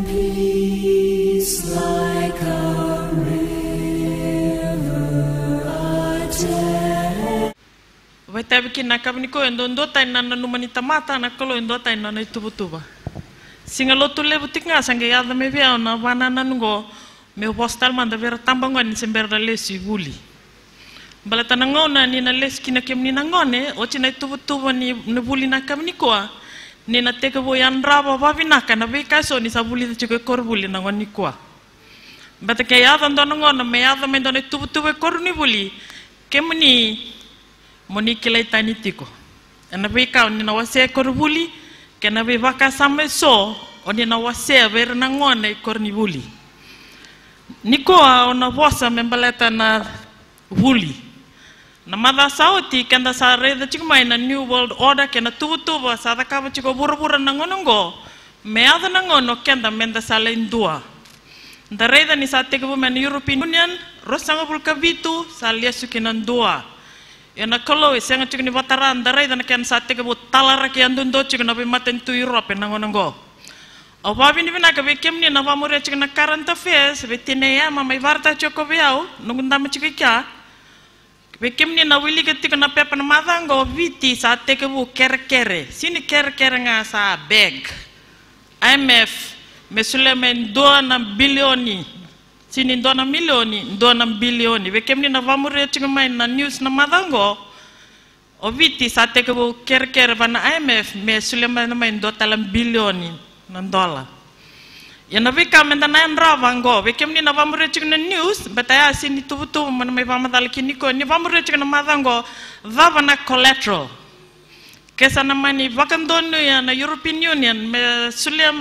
peace like a river attend. Vai tabi ki na kabini ko endo ndota ina na numani tamata na kolo ndota ina na itubutuba. Singa lotu levu tiknga sange yada me vea na wana nanungo me postal manda vera tambangon ni semberda lesi vuli. Bala tanangona ni na les kina kem ni nangone o china itubutuba ni vuli na kabini koa ni na teka vo yan raba vavinaka na veka so ni sabuli ta chiko korbuli na ngoni koa. Bata ke yada ndonangona me yada me ndone itubutuba korni vuli kemni moni kilai tani tiko. Ena veka ni na wase korbuli kena be vaka same so oni na wase ver na ngone korni vuli. Nikoa ona vosa membaleta na vuli. Na mada sauti kenda sa reda chikmai na New World Order kena tubutuba sa takaba chiko bura-bura na ngonongo me ada na ngono kenda menda sa lendua. Da reda ni sa tekabu men European Union rosanga bulka vitu sa liesu kinandua. Yana kalo senga chikni vataran da reda na ken sa tekabu talara ki andundo chikna be maten tu Europe na ngonongo. Awabi ni vinaka be kemni na vamure chikna current affairs be tineya mamai varta choko biao nungundama chikika. Be kemni na wili ketika na pepa na madango viti sa tekabu kere sini kere nga sa bag. IMF mesulemen $2 bilioni sini $2 milioni $2 bilioni be kemni na vamure chikma na news na madango o viti sa tekabu kere bana IMF mesulemen na main $2 bilioni na $. Yana vika menda na enravango be kemni na vamure chikna news betaya sini tubutu man mai vamadal kiniko ni vamure chikna madango vava na collateral kesa na mani vakandonu ya na European Union me sulia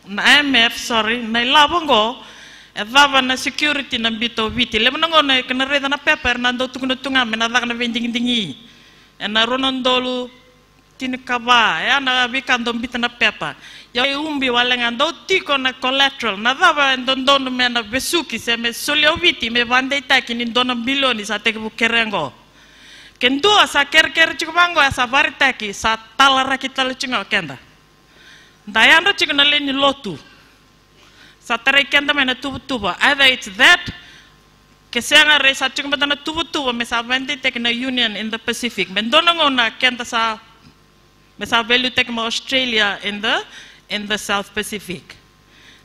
na IMF sorry na labongo vava na security na bito viti lemonongo na kana reda na paper na ndo tukuna tunga me na na vending dingi na ronondolu tinikaba ya na vikando bita na paper ya umbi walenga ndo tiko na collateral na vava ndondono me na besuki se me sulia viti me vande taki ni $2 bilioni sa tekebu kerengo kendua sa kere chikubango sa varitaki sa talara kita lechinga kenda dayando chikuna leni lotu sa tare kenda me na tubutuba either it's that kesenga re sa chikuma na tubutuba me sa vande taki na union in the Pacific me ndonongo na kenda sa me sa value take ma Australia in the South Pacific.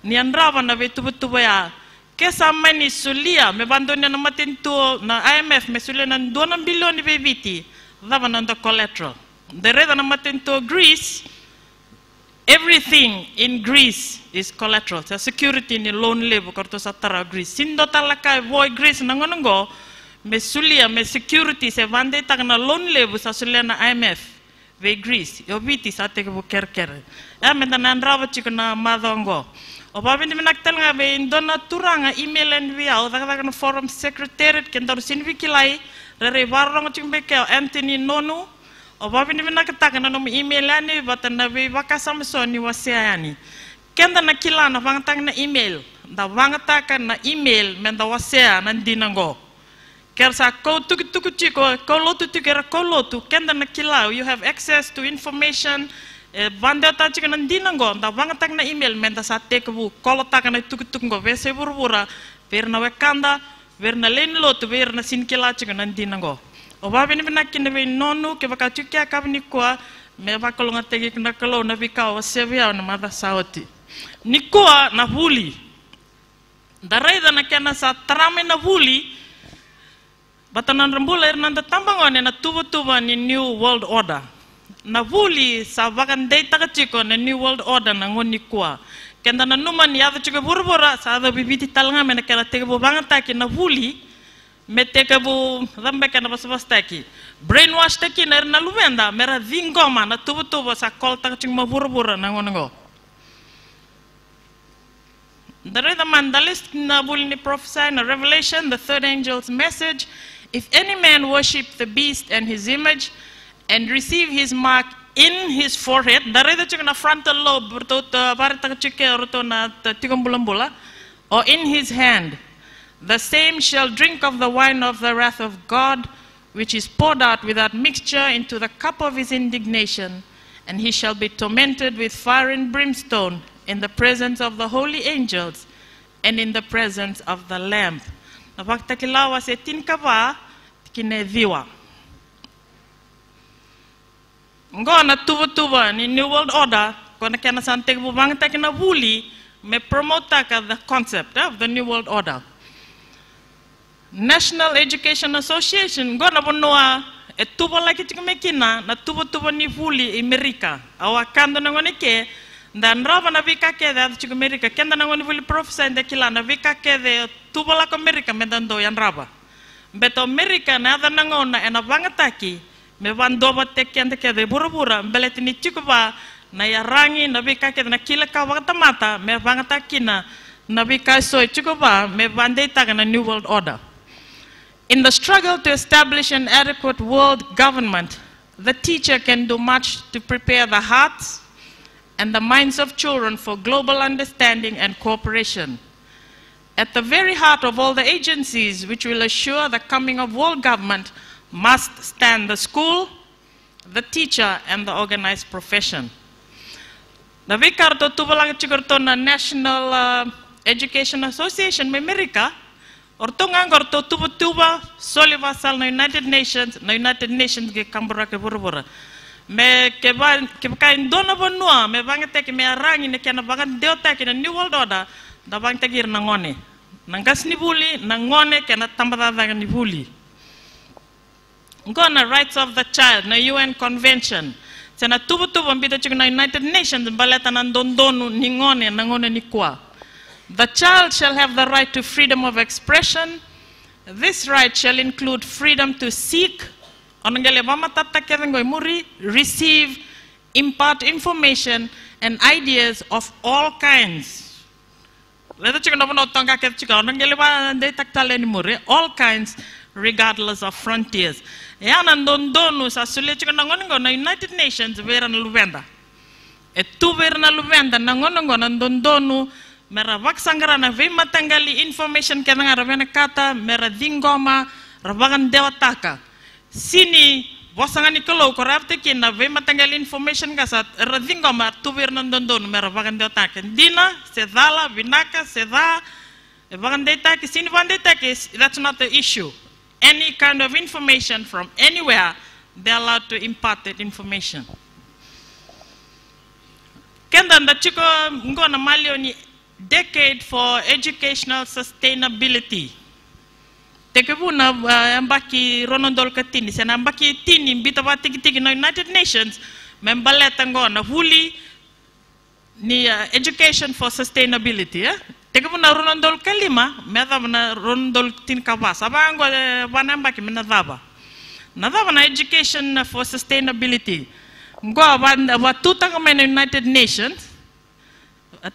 Ni andrava na vetubutuba ya kesa mani sulia me bandone na matinto na IMF me sulia na $2 bilioni viti dava na the collateral. The reda na matinto Greece everything in Greece is collateral. Sa security ni loan level karto sa tara Greece. Sindo talaka voy Greece na ngonongo me sulia me security se vande tak na loan level sa sulia na IMF. Ve Greece, yo viti sa tekabu kere. Ya menda na andrava chikuna madongo. O babindi minaktel nga ve indona turanga email and via o daga na forum secretariat kenda rusin vikilai re varong chimbe ke Anthony Nonu. O babindi minakataka na nom email ani batana ve vakasam soni wasiani. Kenda na kilana vangatang na email. Da vangataka na email menda wasia nandinango. Kersa kau tuku chiko kau lotu tukera kau lotu kenda na kilau you have access to information vanda ta chika nandinango da vangatang na email menda sa tekabu kolotaka na tuku ngo vese burbura verna wekanda verna len lotu verna sin kila chika nandinango o babini binakin ve nonu ke baka chukia kabni kwa me bakolonga tegi na kalo na vikao sevia na mada sauti nikoa na vuli daraida na kena sa trame na vuli batanan rembula nanda tambangone na tubutuba ni New World Order. Na vuli sa vakan data kachiko na New World Order na ngoni kwa. Kenda na numan yada chiko burbura sa ada bibiti talanga me na kala tekebu bangataki na vuli me tekebu rambeka na basabastaki. Brainwash taki na lumenda mera vingoma na tubutuba sa kolta kachiko burbura na ngonongo. Dari the mandalist na vuli ni prophesy na Revelation the third angel's message. If any man worship the beast and his image and receive his mark in his forehead, dari the chicken frontal lobe, or in his hand, the same shall drink of the wine of the wrath of God, which is poured out without mixture into the cup of his indignation, and he shall be tormented with fire and brimstone in the presence of the holy angels, and in the presence of the Lamb. Na waktakilawa se tinkava kineviwa. Ngo na tuva ni New World Order, kona kena santek bubang takina vuli, me promote the concept of the New World Order. National Education Association, go na bonua, e tuva laki tikamekina, na tuva ni vuli Amerika. Awa kando na ngone ke, dan raba na vika ke da chika Amerika, kenda na ngone vuli professor inde kila na vika ke de tuva laki Amerika medando yan raba. Beto Amerika na ada na ngona ena vangataki, me vandoba te kenda ke de burubura, beletini chikuba, na yarangi na vika ke na kila ka mata, me vangatakina, na vika soy chikuba, me vandeta na New World Order. In the struggle to establish an adequate world government, the teacher can do much to prepare the hearts and the minds of children for global understanding and cooperation. At the very heart of all the agencies which will assure the coming of world government must stand the school, the teacher, and the organized profession. The Vikarto Tuvalang Chikortona National Education Association, America, Ortungang orto tuba soliva sal na United Nations ge kambura ke burubura. Me keba indona bonua me bangete ke me arangi ne kana bangan deota ke na New World Order da bangte gir na ngone. Nangas ni buli na ngone ke na tambada da ni buli. Ngona rights of the child na UN convention. Sena tuba mbita chik na United Nations baleta na ndondonu ni ngone na ngone ni kwa. The child shall have the right to freedom of expression. This right shall include freedom to seek, receive, impart information and ideas of all kinds. All kinds, regardless of frontiers. United Nations mera vaksangara na ve matangali information kena ngaravena kata mera dingoma rabagan dewataka sini bosangani kalau korapte kina ve matangali information kasat radingoma tuver nandondon mera vagan dewataka dina sedala vinaka seda vagan dewataka sini vagan dewataka. That's not the issue. Any kind of information from anywhere, they're allowed to impart that information. Kenda ndachiko ngona malioni decade for educational sustainability. Tekebuna ambaki ronondol katini sena ambaki tini mbita tiki na United Nations membaleta ngona huli ni education for sustainability. Tekebuna ronondol kalima medabana ronondol tin kabasa bango banambaki menadaba. Nadaba na education for sustainability. Ngo watutang na United Nations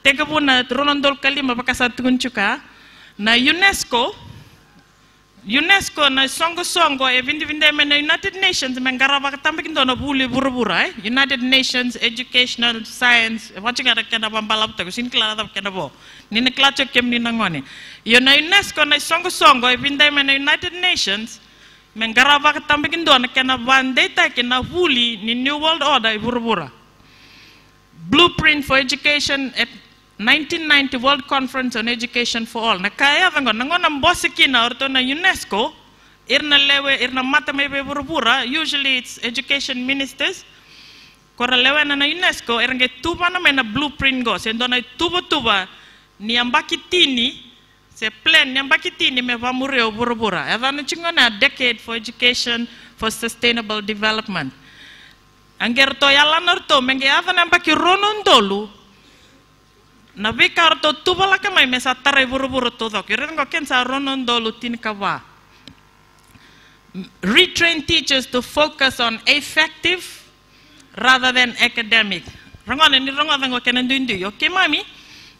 teka po na ronondol kalima pakasatun chuka na UNESCO na songo vinde na United Nations mengaraba katambik ndo na buli burubura United Nations Educational Science wachingara kena bambalap tago sinkla da kena bo ni klacho kem ni nangone yo na UNESCO na songo vinde na United Nations mengaraba katambik ndo na kena bandeta kena buli ni New World Order burubura. Blueprint for Education at 1990 World Conference on Education for All. Na kaya vango nangona mbosiki na orto na UNESCO irna mata mebe burubura. Usually it's education ministers. Kora lewe na UNESCO irange tuba na mena blueprint go. Sendo na tuba ni ambaki tini se plan ni ambaki tini me vamureo burubura. Evano chingona decade for education for sustainable development. Angerto yalanorto menge avana mbaki ronondolu na vikarto tubala kamay mesa taray buruburu todo kirengo kensa ronondolu tinkawa. Retrain teachers to focus on effective rather than academic. Rangone ni rango dango kenanduindu yo kemami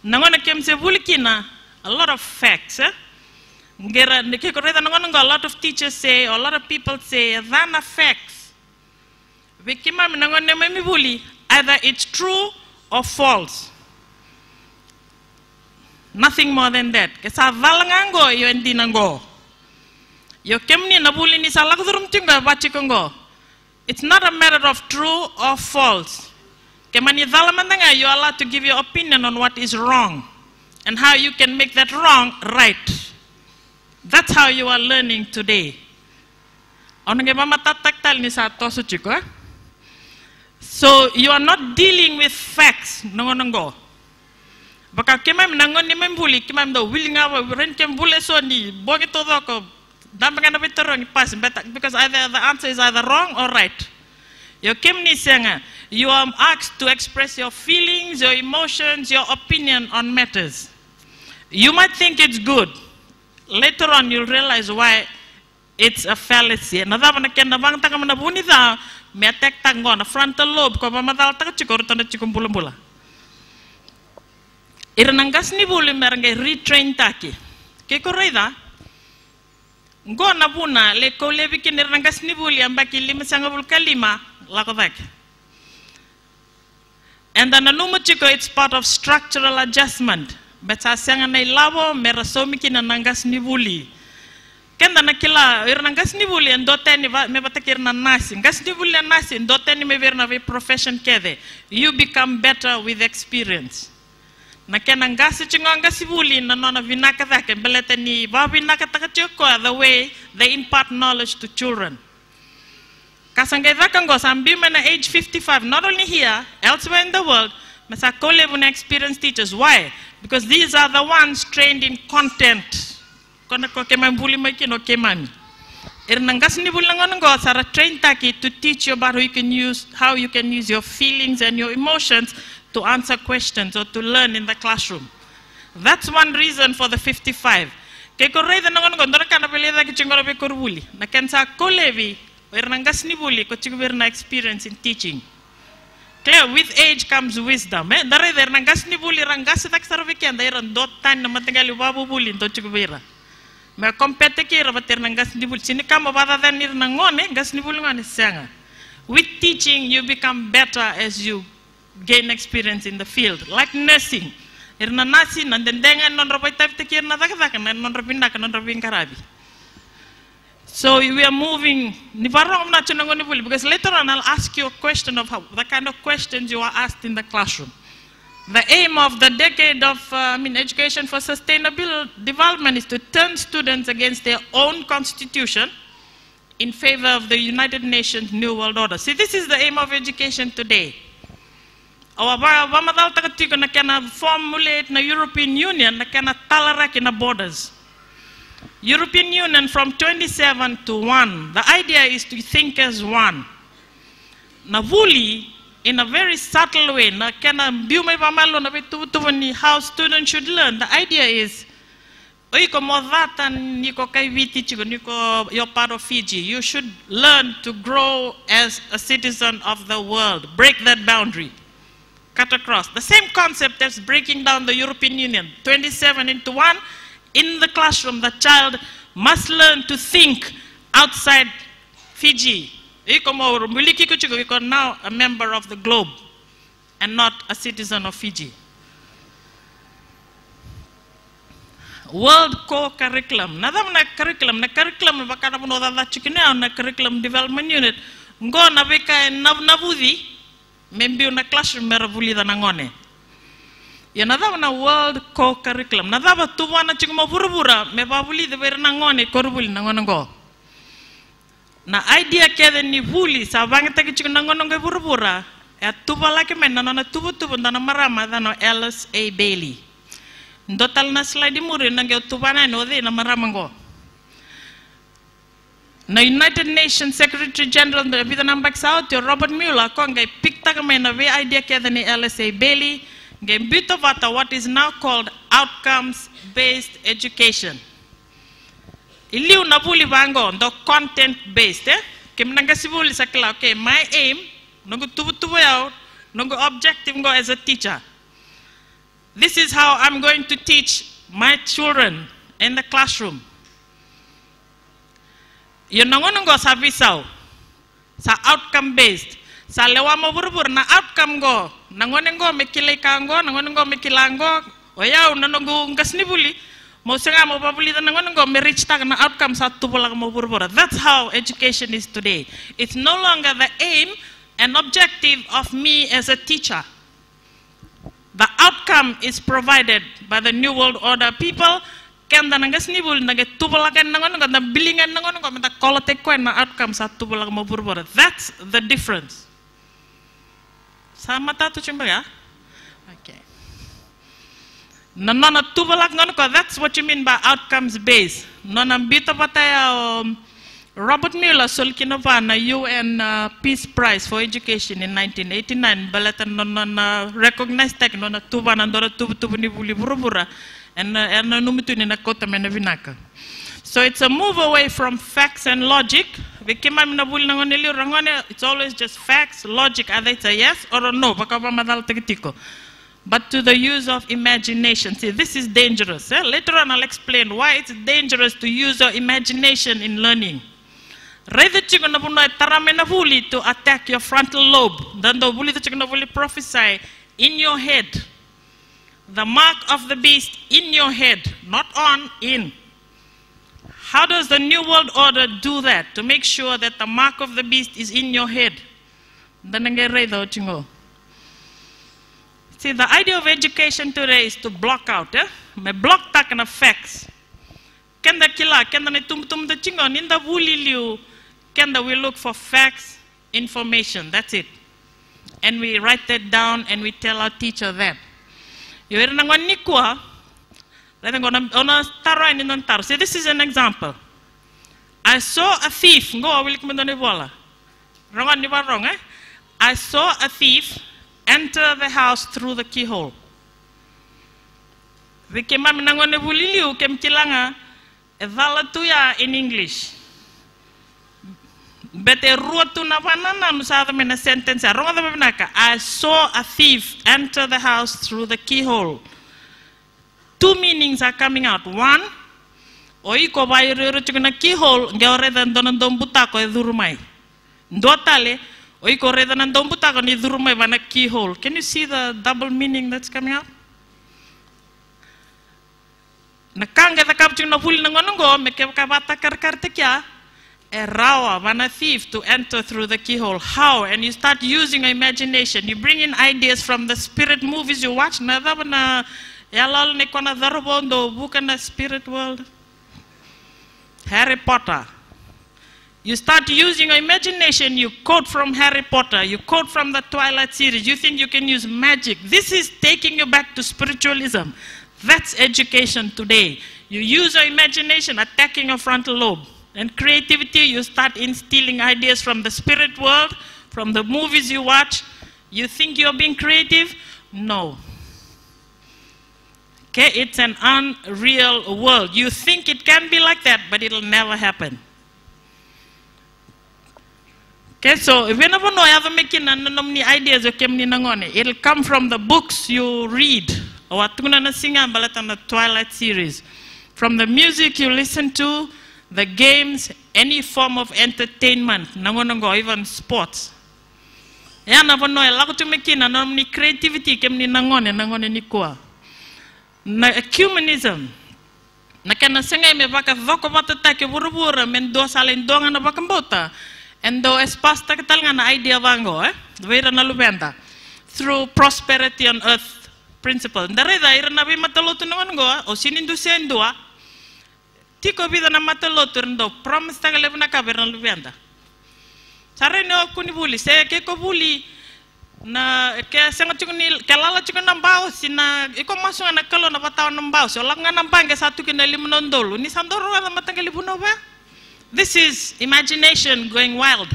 nangona kemse vulikina a lot of facts. Ngera nikikoreta nangona a lot of teachers say, a lot of people say than facts. Either it's true or false. Nothing more than that. Kesa valangango yo endinango. Yo kemni nabuli ni salakdurum tinga bachikongo. It's not a matter of true or false. Kemani dalamandanga, you are allowed to give your opinion on what is wrong and how you can make that wrong right. That's how you are learning today. So you are not dealing with facts. Baka kemam nangon ni membuli kemam do willing awa ren kem bule so ni bogi to ko dampanga na bitorong pass because either the answer is either wrong or right. Yo kem ni senga, you are asked to express your feelings, your emotions, your opinion on matters. You might think it's good. Later on you'll realize why it's a fallacy. Nadaba na ken nabang tanga na bunida me attack tango na frontal lobe ko mamadal ta chikor to na chikumbula. Iranangas ni buli merenge retrain taki. Ke koreda? Ngo na buna le ko lebi kin iranangas ni buli ambaki lima sangabul kalima lakodak. And then anumu chiko it's part of structural adjustment. Beta sanga na ilabo merasomi kin iranangas ni buli. Kenda na kila iranangas ni buli endote ni me batakir na nasi. Ngas ni buli nasi endote ni me ver na ve profession kede. You become better with experience. Na kena ngasi chingo ngasi buli na nona vinaka thake belete ni babi naka takachiko the way they impart knowledge to children. Kasange vakango sambi na age 55, not only here, elsewhere in the world, masa kolevuna experienced teachers. Why? Because these are the ones trained in content. Kona ko kemam buli makino kemami. Irnangasi ni buli ngo sara train taki to teach you about how you can use your feelings and your emotions to answer questions or to learn in the classroom. That's one reason for the 55. Ke korrei da nangon gondora kana beleza ki chingora be korbuli. Na kensa kolevi ernangas ni buli ko chigberna experience in teaching. Clear, with age comes wisdom. Dare ernangas ni buli rangas tak sarve kenda iran dot tan na matingali babu buli to chigbera. Me compete ki ra ernangas ni buli sini kama bada dan ir nangone gas ni buli ngane sanga. With teaching you become better as you gain experience in the field, like nursing. Irna nasi nandendengan non rabai type tekir na taka non rabinda non rabin karabi. So we are moving. Because later on I'll ask you a question of the kind of questions you are asked in the classroom. The aim of the decade of education for sustainable development is to turn students against their own constitution in favor of the United Nations New World Order. See, this is the aim of education today. Our na kana formulate na European Union na kana talarak na borders. European Union from 27 to 1. The idea is to think as one. Na vuli in a very subtle way na kana biume pamalo na bituvani how students should learn. The idea is oiko modata niko kaiviti chigo niko you're part of Fiji. You should learn to grow as a citizen of the world. Break that boundary. Cut across. The same concept as breaking down the European Union. 27 into 1. In the classroom, the child must learn to think outside Fiji. Because now a member of the globe and not a citizen of Fiji. World Core Curriculum. Na curriculum bakana mo da chikine na curriculum development unit. Ngo na beka navudi. Membi una classroom meravuli da nangone. Ya nadaba na World Core Curriculum. Nadaba tuwa na chingmo burubura me babuli de ver nangone korbuli nangonongo. Na idea kede ni vuli sa bangita ki ching nangonongo burubura. Ya tuwa laki men na tubu na marama da no Alice A. Bailey. Ndotal na slide muri nange tuwa na no de na maramango. Na United Nations Secretary General the Vietnambak South Robert Mueller konga pikta kama na ve idea keda ni Alice A. Bailey nge bito vata what is now called outcomes based education. Ili unabuli bango ndo content based kimnanga sibuli sakla okay my aim nongo tubu yao nongo objective go as a teacher. This is how I'm going to teach my children in the classroom. Yung nangonongo sa visaw, sa outcome based, sa lewa mo burubur na outcome go, nangonongo mekilay kango, nangonongo mekilango, oyaw nanongo ngasnibuli, mo singa mo babuli na nangonongo me-reach tag na outcome sa tubulang mo burubur. That's how education is today. It's no longer the aim an objective of me as a teacher. The outcome is provided by the New World Order people. Kenda nangas nibul nage tubalakan nangon kanda bilingan nangon ko meta kolotek ko na outcome sa tubalag mo burbura. That's the difference. Sama tatu chimba ya? Okay. Nona tubalak ngon ko, that's what you mean by outcomes based. Nona bita pataya Robert Mueller solkinova na UN Peace Prize for Education in 1989. Balatan nona recognized tek nona tuba nandora tubu ni buli burbura. And numituni na kota mena vinaka. So it's a move away from facts and logic. It's always just facts, logic, either it's a yes or a no. But to the use of imagination. See, this is dangerous. Later on I'll explain why it's dangerous to use your imagination in learning. To attack your frontal lobe. Then the prophesy in your head. The mark of the beast in your head, not on, in. How does the New World Order do that? To make sure that the mark of the beast is in your head. See, the idea of education today is to block out. Me block tak na facts. Kenda kila, kenda ne tum the chingon, in the wuli liu, kenda we look for facts, information, that's it. And we write that down and we tell our teacher that. See, this is an example. I saw a thief. I saw a thief enter the house through the keyhole. In English. I saw a thief enter the house through the keyhole. Two meanings are coming out. One, oiko bayro chukuna keyhole ngore dan donandom butako edurumai. Ndotale oiko redan dom butako ni durumai bana keyhole. Can you see the double meaning that's coming out? Nakanga the capture na puli nangonongo mekabata karkartekya. A rawa, a thief to enter through the keyhole. How? And you start using your imagination. You bring in ideas from the spirit movies you watch. The spirit world. Harry Potter. You start using your imagination. You quote from Harry Potter. You quote from the Twilight series. You think you can use magic. This is taking you back to spiritualism. That's education today. You use your imagination, attacking your frontal lobe. And creativity, you start instilling ideas from the spirit world, from the movies you watch. You think you're being creative? No. Okay, it's an unreal world. You think it can be like that, but it'll never happen. Okay, so if you never know, ideas, it'll come from the books you read. Or the Twilight series. From the music you listen to, the games, any form of entertainment, even sports. Creativity ecumenism. Through prosperity on earth principle. Tiko vida na mataloto ndo promise tanga levna kaberna luvianda. Sare no kunibuli se ke ko buli na ke senga chukuni kalala chukuna mbao sina iko maso na kalo na bataw na mbao so langa na mbange satu kina limnondolo ni sandoro ala matanga libuno ba. This is imagination going wild.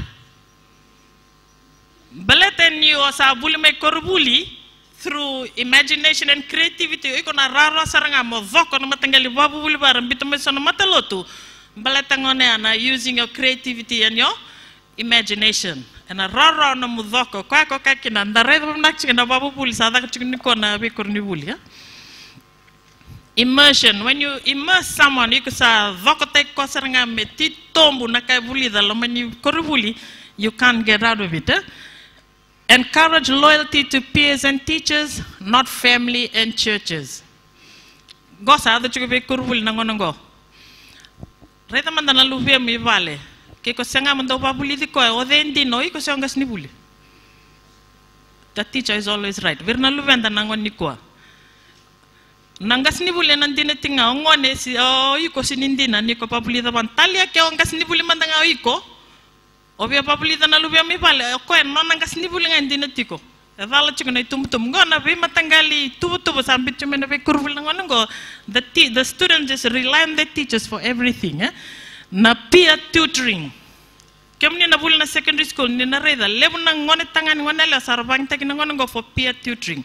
Baleten you sa buli me korbuli through imagination and creativity, ikona rara saranga mo voko na matangali babu bulibaram bitumeso na matalotu balatangone na using your creativity and your imagination. And a rara na mudoko kwa ko kakina ndare nakchi na babu buli sada chikni ko na be korni buli. Immersion, when you immerse someone, you can say voko te ko saranga meti tombu na kai buli da lomani korubuli, you can't get out of it. Encourage loyalty to peers and teachers, not family and churches. Go sa ado chuko be kurvul nangonongo. Reta mandana luvia mi vale. Ke ko senga mando babuli di ko o dendi no iko senga snibuli. the teacher is always right. Virna luvenda nangon nikwa. Nangas nibuli nandine tinga ongone si iko sinindina niko papulida bantalia ke ongas nibuli mandanga iko. Obia papulida na luvia mi vale ko en nangas nibuli ngandine tiko. Evala chiko na tum ngona be matangali tubu sambit chumena be kurvul ngona go. The students just rely on the teachers for everything. Na peer tutoring. Kemni na buli na secondary school ni na reda lebu na ngone tangan ngone la sarabang taki na ngone go for peer tutoring.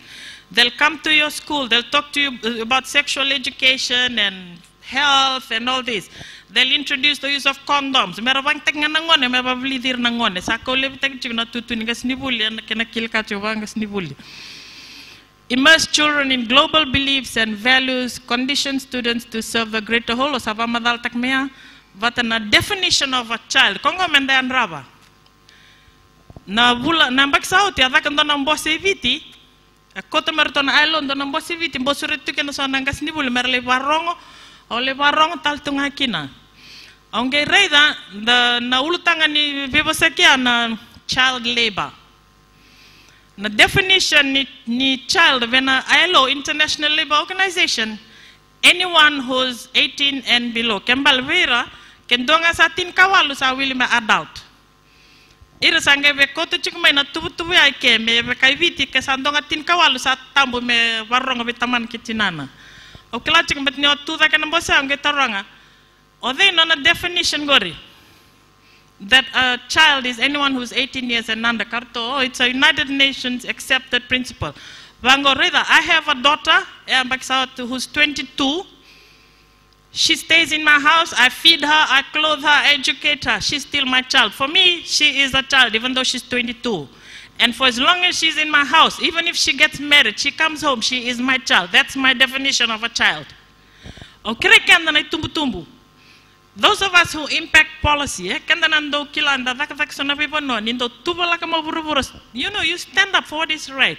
They'll come to your school, they'll talk to you about sexual education and health and all this. They'll introduce the use of condoms. Merabang tak nga nangone, mababli dir nangone. Sako lebi tak chuk na tutuni gas nibuli, and kena kilka chuvang gas nibuli. Immerse children in global beliefs and values, condition students to serve the greater whole. O sava madal tak mea, vatana definition of a child. Kongo mende anraba. Na bula, na baksauti, adakan do na mbose viti, kota merton island na mbose viti, mbosuretu kena so nangas nibuli, merle barongo, ole barongo taltung hakina. Onge reida, na ulutanga ni vivosekia na child labor. The definition ni child when ILO, International Labour Organization, anyone who's 18 and below. Kembal vera kendonga sa tin kawalu sa wili ma adult. Ira sange be koto chikmay na tubu ay ke me be kaiviti ke sandonga tin kawalu sa tambo me warronga be taman kitinana. O kila chikmet ni otuda ke nambosa ang getaranga. O they no na definition gori. That a child is anyone who's 18 years and under. Karto, it's a United Nations accepted principle. Vango reda, I have a daughter who's 22. She stays in my house. I feed her, I clothe her, I educate her. She's still my child. For me, she is a child, even though she's 22. And for as long as she's in my house, even if she gets married, she comes home, she is my child. That's my definition of a child. Okay, tumbu. Those of us who impact policy, you know, you stand up for what is right.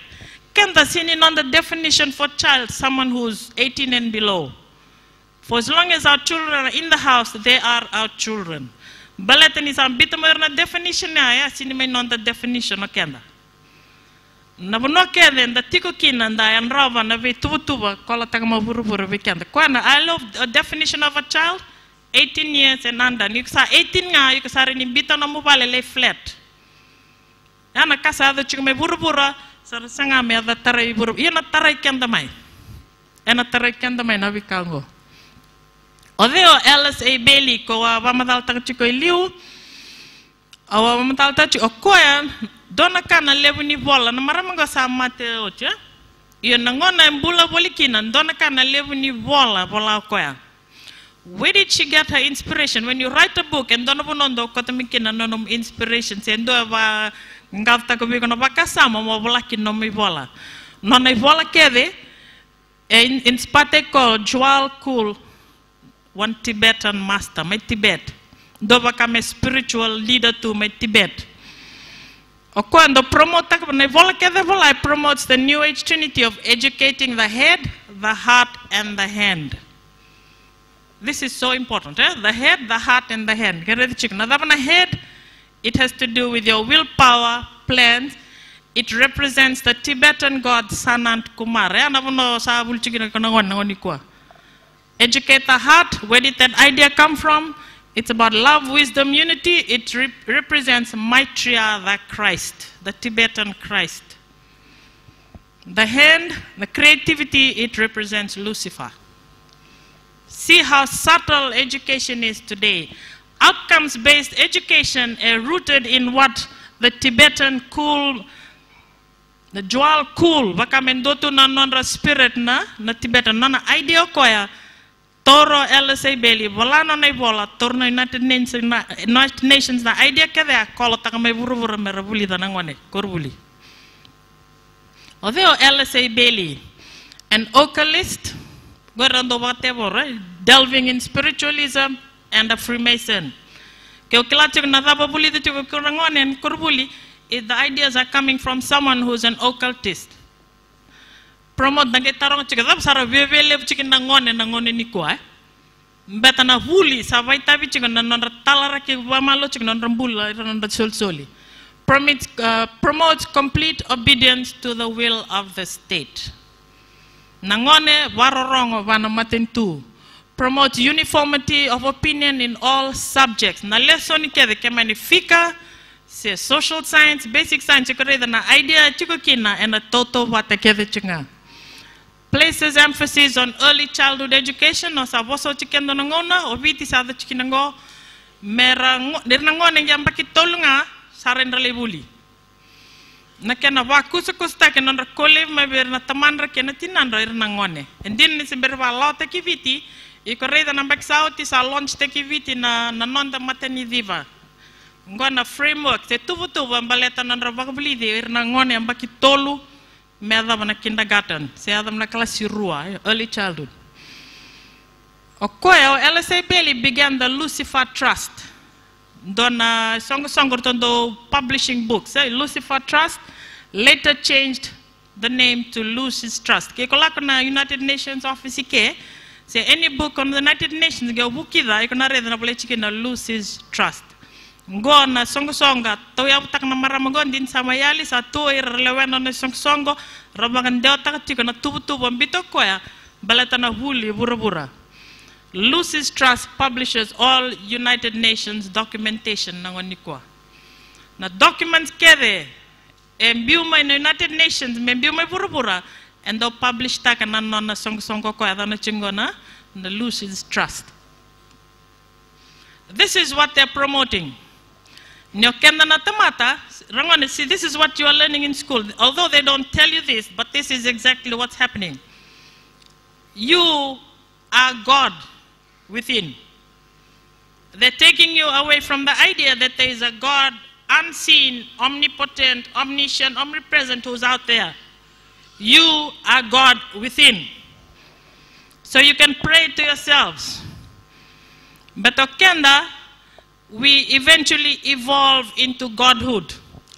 Kenda sinin on the definition for child, someone who's 18 and below. For as long as our children are in the house, they are our children. Baletan is a bit more na definition ya sinin on the definition of kenda. Nabuno kenda the tiko kinanda and rava na ve tuba kola tagama buruburu vikenda. Kwana I love a definition of a child. 18 years and under. You say 18 nga, you say ni bita na mobile le flat. Yana kasa ado chikume burubura, sa sanga me ada tarai buru. Yana tarai kenda mai. Yana tarai kenda mai na vikango. Odeo LSA Bailey ko wa madal ta chiko liu. Awa madal ta chiko koya dona kana levu ni bola na maramanga sa mate ocha. Yana ngona mbula bolikina dona kana levu ni bola koya. Where did she get her inspiration? When you write a book and don't know kotamikina no inspiration, sendo va ngavta ko bikono bakasama mo bolaki no mi bola. No na bola kede in spate ko Joel Cool, one Tibetan master, my Tibet. Do become spiritual leader to my Tibet. O quando promota ko na bola kede bola promotes the New Age Trinity of educating the head, the heart and the hand. This is so important. The head, the heart, and the hand. Now, the head, it has to do with your willpower, plans. It represents the Tibetan god Sanat Kumar. Educate the heart. Where did that idea come from? It's about love, wisdom, unity. It represents Maitreya, the Christ, the Tibetan Christ. The hand, the creativity, it represents Lucifer. See how subtle education is today. Outcomes-based education rooted in what the Tibetan Cool, the Joel Cool, wakamendotu na nonra spirit na Tibetan na idea koya toro LSA Bailey volano na bola torno United Nations na idea kada kola takame burubura merabuli da nangone korbuli. Odeo LSA Bailey, an occultist, delving in spiritualism and a Freemason. The ideas are coming from someone who's an occultist. Promote nagetarong chikadab sara vevele chikin nangone nikwa. Beta na huli sa vaitabi chikin nanra talara ke wamalo chikin nanra bula nanra solsoli. promotes complete obedience to the will of the state. Nangone warorongo vanamatentu. Promotes uniformity of opinion in all subjects. Na lesson kede kemanifika se social science, basic science chikore na idea chikokina and a toto wate kede chinga. Places emphasis on early childhood education o sa boso chikendo nangona o viti sa da chikinango mera nirnangone yamba kitolunga sarendra lebuli. Na kena wakusa kusta kena ndra kolev maber na tamandra kena tinandra irnangone. Endin ni simberwa lota kiviti iko reda na baksauti sa launch teki viti na nonda matani diva. Ngona framework te tuvu ambaleta nandra vakablidi irnangone ambaki tolu medam na kindergarten. Se adam na klasi rua, early childhood. Okoya LSA Bailey began the Lucifer Trust. Dona Songortondo publishing books. Lucifer Trust later changed the name to Lucis Trust. Kekolako na United Nations office ke. Say any book on the United Nations go bukida ikona read na bolechike na Lucis Trust. Ngo na songa toya tak na maramagon din samayali sa to irrelevant na songo rabangan deo tak tiko na tubu ambito koya balata na huli bura. Lucis Trust publishes all United Nations documentation nangonikwa. Na documents kede embiuma in United Nations membiuma bura and they'll publish tak na na songo koya na chingona the Lucis Trust. This is what they're promoting. Nyokenda na tamata, rangone, see, this is what you are learning in school. Although they don't tell you this, but this is exactly what's happening. You are God within. They're taking you away from the idea that there is a God unseen, omnipotent, omniscient, omnipresent who's out there. You are God within. So you can pray to yourselves. But okenda, we eventually evolve into godhood.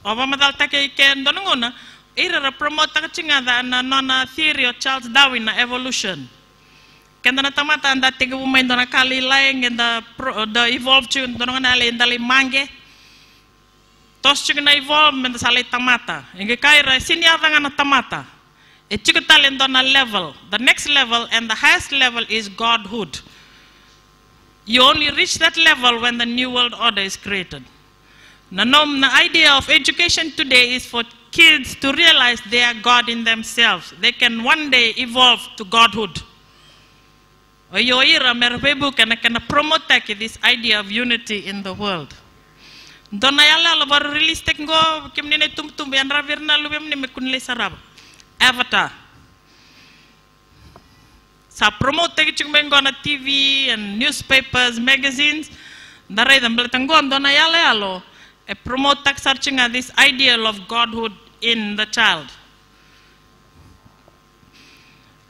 Obamadal take ken donongona ira promote takachinga na nona theory of Charles Darwin na evolution. Kenda na tamata anda tege bumain dona kali laeng and the evolve chun donongana le ndali mange. Tos chun na evolve men sale tamata. Inge kaira sinya na tamata. E chikutalen dona level. The next level and the highest level is godhood. You only reach that level when the New World Order is created. The idea of education today is for kids to realize they are God in themselves. They can one day evolve to godhood. Oyoira merbebu kana promote this idea of unity in the world. Donayala labar release tekngo kimnene tumtum yanra virna lubem ne mekunle sarab. Avatar. Sa promote chingmengo na TV and newspapers, magazines. Daray dambetango dona yalo e promote tak searching this ideal of godhood in the child.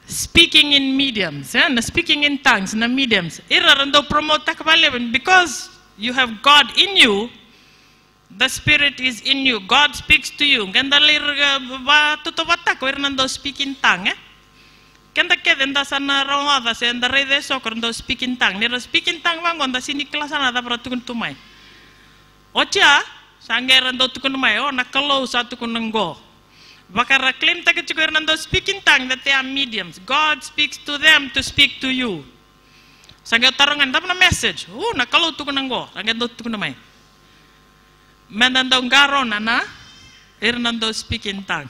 Speaking in mediums, speaking in tongues, na mediums. Irarando promote tak because you have God in you. The Spirit is in you. God speaks to you. Gandalir ba tutobatak irarando speak in tongue. Kenda keda sana ronga se anda rei de soccer ndo speak in tongue. Nero speak in tongue wango nda sini kelas ana da pratukun tumai. Ocha sangera ndo tukun mai o nakalo sa tukun ngo. Bakara claim take chiko ndo speak in tongue that they are mediums. God speaks to them to speak to you. Sangera tarangan dapna message. Nakalo tukun ngo. Sangera ndo tukun mai. Mandando ngaro nana irnando speak in tongue.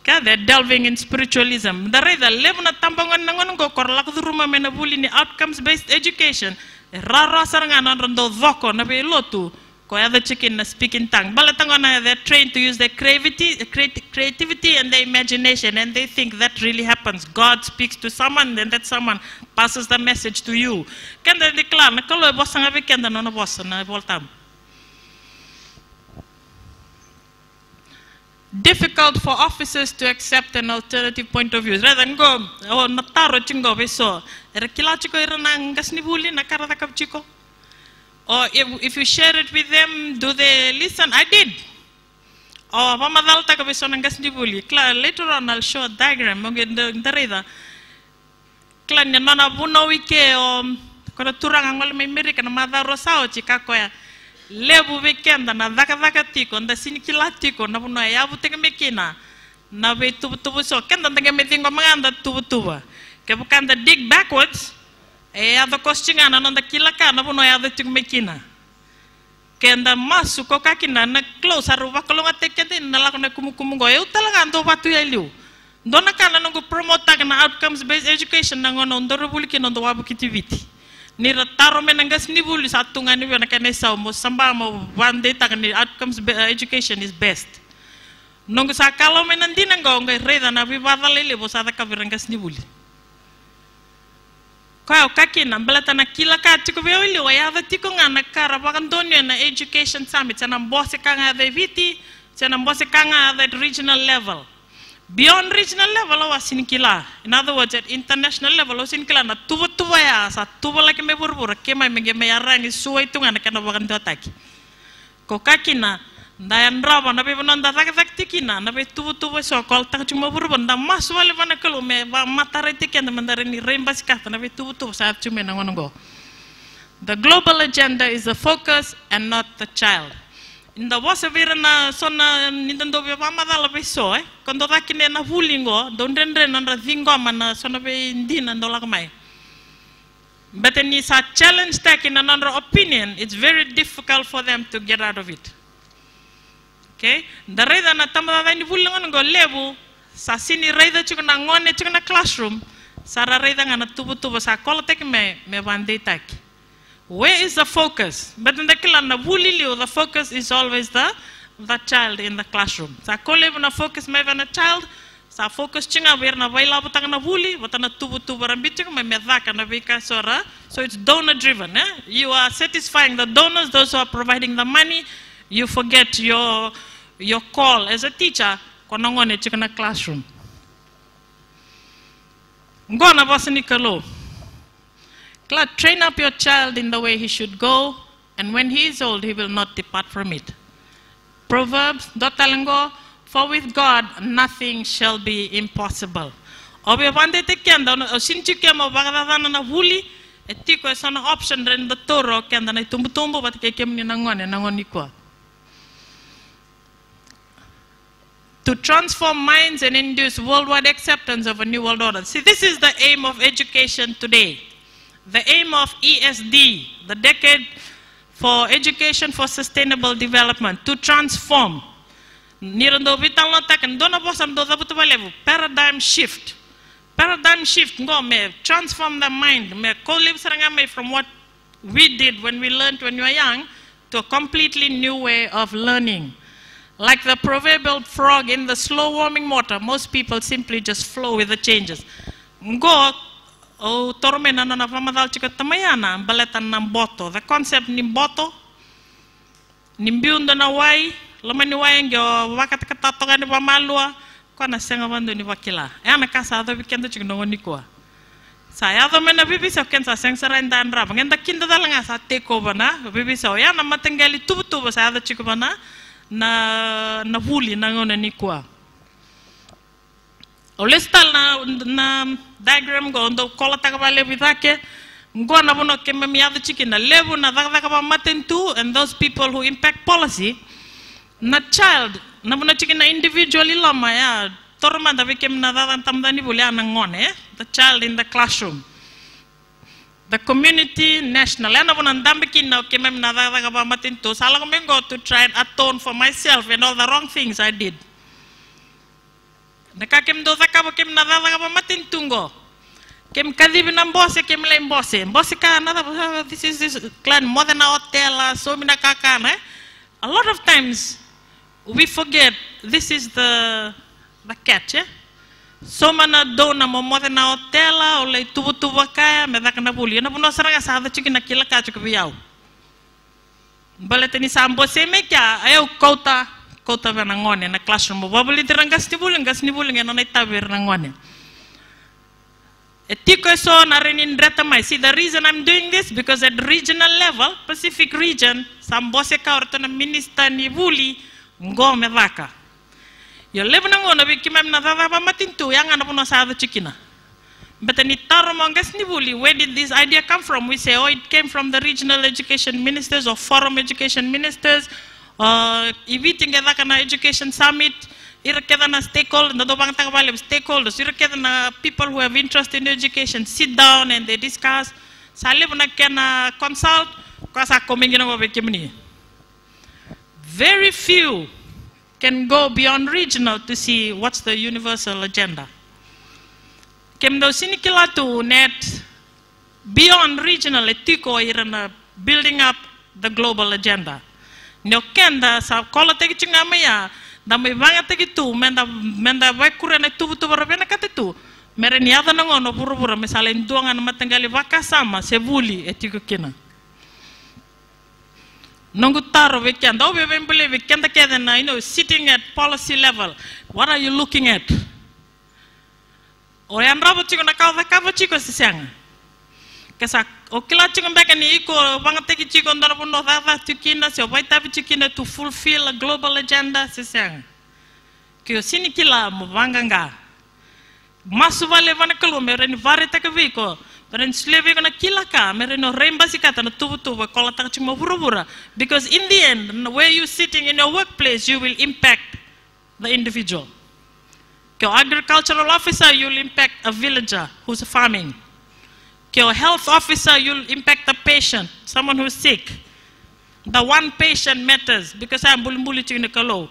They're delving in spiritualism. The rather levna tambangan nangon go korlak duruma menabuli ni outcomes based education. Rara sarangan rondo voko na be lotu ko other chicken na speaking tongue. Balatangona they're trained to use their creativity and their imagination, and they think that really happens. God speaks to someone, and that someone passes the message to you. Can they declare na kalo bossa nga weekend na bossa na voltam. Difficult for officers to accept an alternative point of view. Rather than go, nataro chingo beso. Rekila chiko iranang gasnibuli nakarata kap chiko. Or if you share it with them, do they listen? I did. Or pamadal taka beso nang gasnibuli. Later on, I'll show a diagram. Darida. Klan nana buno wike o kora turang ang malamay Amerika na madaro sao chika koya. lebu weekend na daka tiko nda sinikila tiko na puno ya butega mekina na be tubu so kenda ndenge metingo manganda tubu ke bukanda dig backwards ya the costinga na nda kilaka na puno ya the tigo mekina kenda masu ko kakina na close aru bakalonga tekende na lakona kumukumu go eu talaga ndo batu ya liu ndona kana ngo promote na outcomes based education na ngono ndoro buliki ndo wabu kitiviti ni rataro menangas ni buli satunga ni na kana sa mo samba mo wande takani outcomes education is best nongo sa kalo menandina ngo ngai reda na bibada lele bo sa ka virangas ni buli kwa kakina mbalata na kila ka tiko beuli wa ya tiko ngana kara bakandonyo na education summit na mbose kanga the viti na mbose kanga at regional level beyond regional level wa sinikila in other words at international level wa sinikila na tuwa ya sa tuwa laki me burbura kema me ya rangi suwa itu ngana kana bakando ataki ko kakina ndayan raba na be bonanda tak tikina na be tuwa so kol tak cuma burbura nda mas wale bana kalo me ba matare tikenda mandare ni remba sikata na be tuwa sa cuma na ngono the global agenda is the focus and not the child. Inda wasa vira na sona nintendo be mama dala be so kondo takine na hulingo dondendre na zingo mana sona be ndina ndola kamai. But in this challenge take in another opinion, it's very difficult for them to get out of it. Okay? The reader na tamada ni hulingo ngo lebu sa sini reader chukuna ngone chukuna classroom sara reader ngana tubu sa kola take me bande taki. Where is the focus? But in the kilana bulili, the focus is always the child in the classroom. Sa kole na focus me na child, sa focus chinga wer na baila butang na buli, butana tubu rambitu me medaka na vika sora. So it's donor driven. You are satisfying the donors, those who are providing the money. You forget your call as a teacher. Konongone chikana classroom. Ngona basini kalo. Train up your child in the way he should go, and when he is old, he will not depart from it. Proverbs, dotalengo, for with God nothing shall be impossible. Obe vande te kenda, osinchi kema bagadana na huli, etiko es an option in the Toro kenda na tumbutumbo bat kekem ni nangoni kwa. To transform minds and induce worldwide acceptance of a new world order. See, this is the aim of education today. The aim of ESD, the Decade for Education for Sustainable Development, to transform. Paradigm shift. Paradigm shift, transform the mind. From what we did when we learned when we were young to a completely new way of learning. Like the proverbial frog in the slow warming water, most people simply just flow with the changes. O tormena na vamadal chika tamayana baletan ng boto. The concept ni boto nimbiunda na wai lamani wai ngyo wakat katatoga ni pamalua kwa na senga bando ni wakila. Ana kasa ado bikendo chika nongoni kwa. Saya ado mena bibisa kensa seng sarenda andra ngenda kinda dalanga sa take over na bibisa ya na matengali tubu sa ado chika bana na huli na ngona ni kwa. Olistal na diagram go ndo kola takaba lebu take ngo na bono keme miado chiki na lebu na takaba matentu, and those people who impact policy na child na bono chiki na individually lama ya torma da vikem na dadan tamdani bulia na ngone the child in the classroom, the community national na bono ndambiki na keme na takaba matentu sala ko mengo to try and atone for myself and all the wrong things I did. Nakakem do zakabo kem nadada kapa matintungo. Kem kadib na mbose kem le mbose. Mbose ka nada this is clan modena hotel so mina kakana. A lot of times we forget this is the catch. So mana do na modena hotel o le tubu kaya me dakana buli. Na puno saranga sa da chiki na kila ka chiki biao. Baleteni sa mbose me kya ayo kota venangone na classroom babuli tirangas ni buling na naitabe nangone etiko so na renin dreta mai. See, the reason I'm doing this because at regional level, Pacific region, sambose ka orto na minister ni buli ngome vaka yo lebu nangona bikimam na dada matintu yang ana puno sa chikina But then where did this idea come from? We say, oh, it came from the regional education ministers or forum education ministers. Meeting education summit. Stakeholders. People who have interest in education sit down and they discuss. Consult. Very few can go beyond regional to see what's the universal agenda. Kemdo sinikila to net beyond regional etiko irana building up the global agenda. Nyokenda sa kola tegi chingamaya da may banga tegi tu menda wakura na tu barabena katitu meren yada nangono pura misale nduanga na matanggali wakasama sebuli etiko kina. Nongutaro weekend, weekend sitting at policy level. What are you looking at? Or yan rabo chico na kava chico sisang. Kesa okila chico mbeka ni iko wangateki chico ndana puno dava tukina se waitabi chikina to fulfill a global agenda sisang. Kyo sini kila mwanganga. Masu vale vanakalu mereni vare takaviko. Because in the end, where you're sitting in your workplace, you will impact the individual. Your agricultural officer, you'll impact a villager who's farming. Your health officer, you'll impact a patient, someone who's sick. The one patient matters because I'm bulimbuli chinikalo.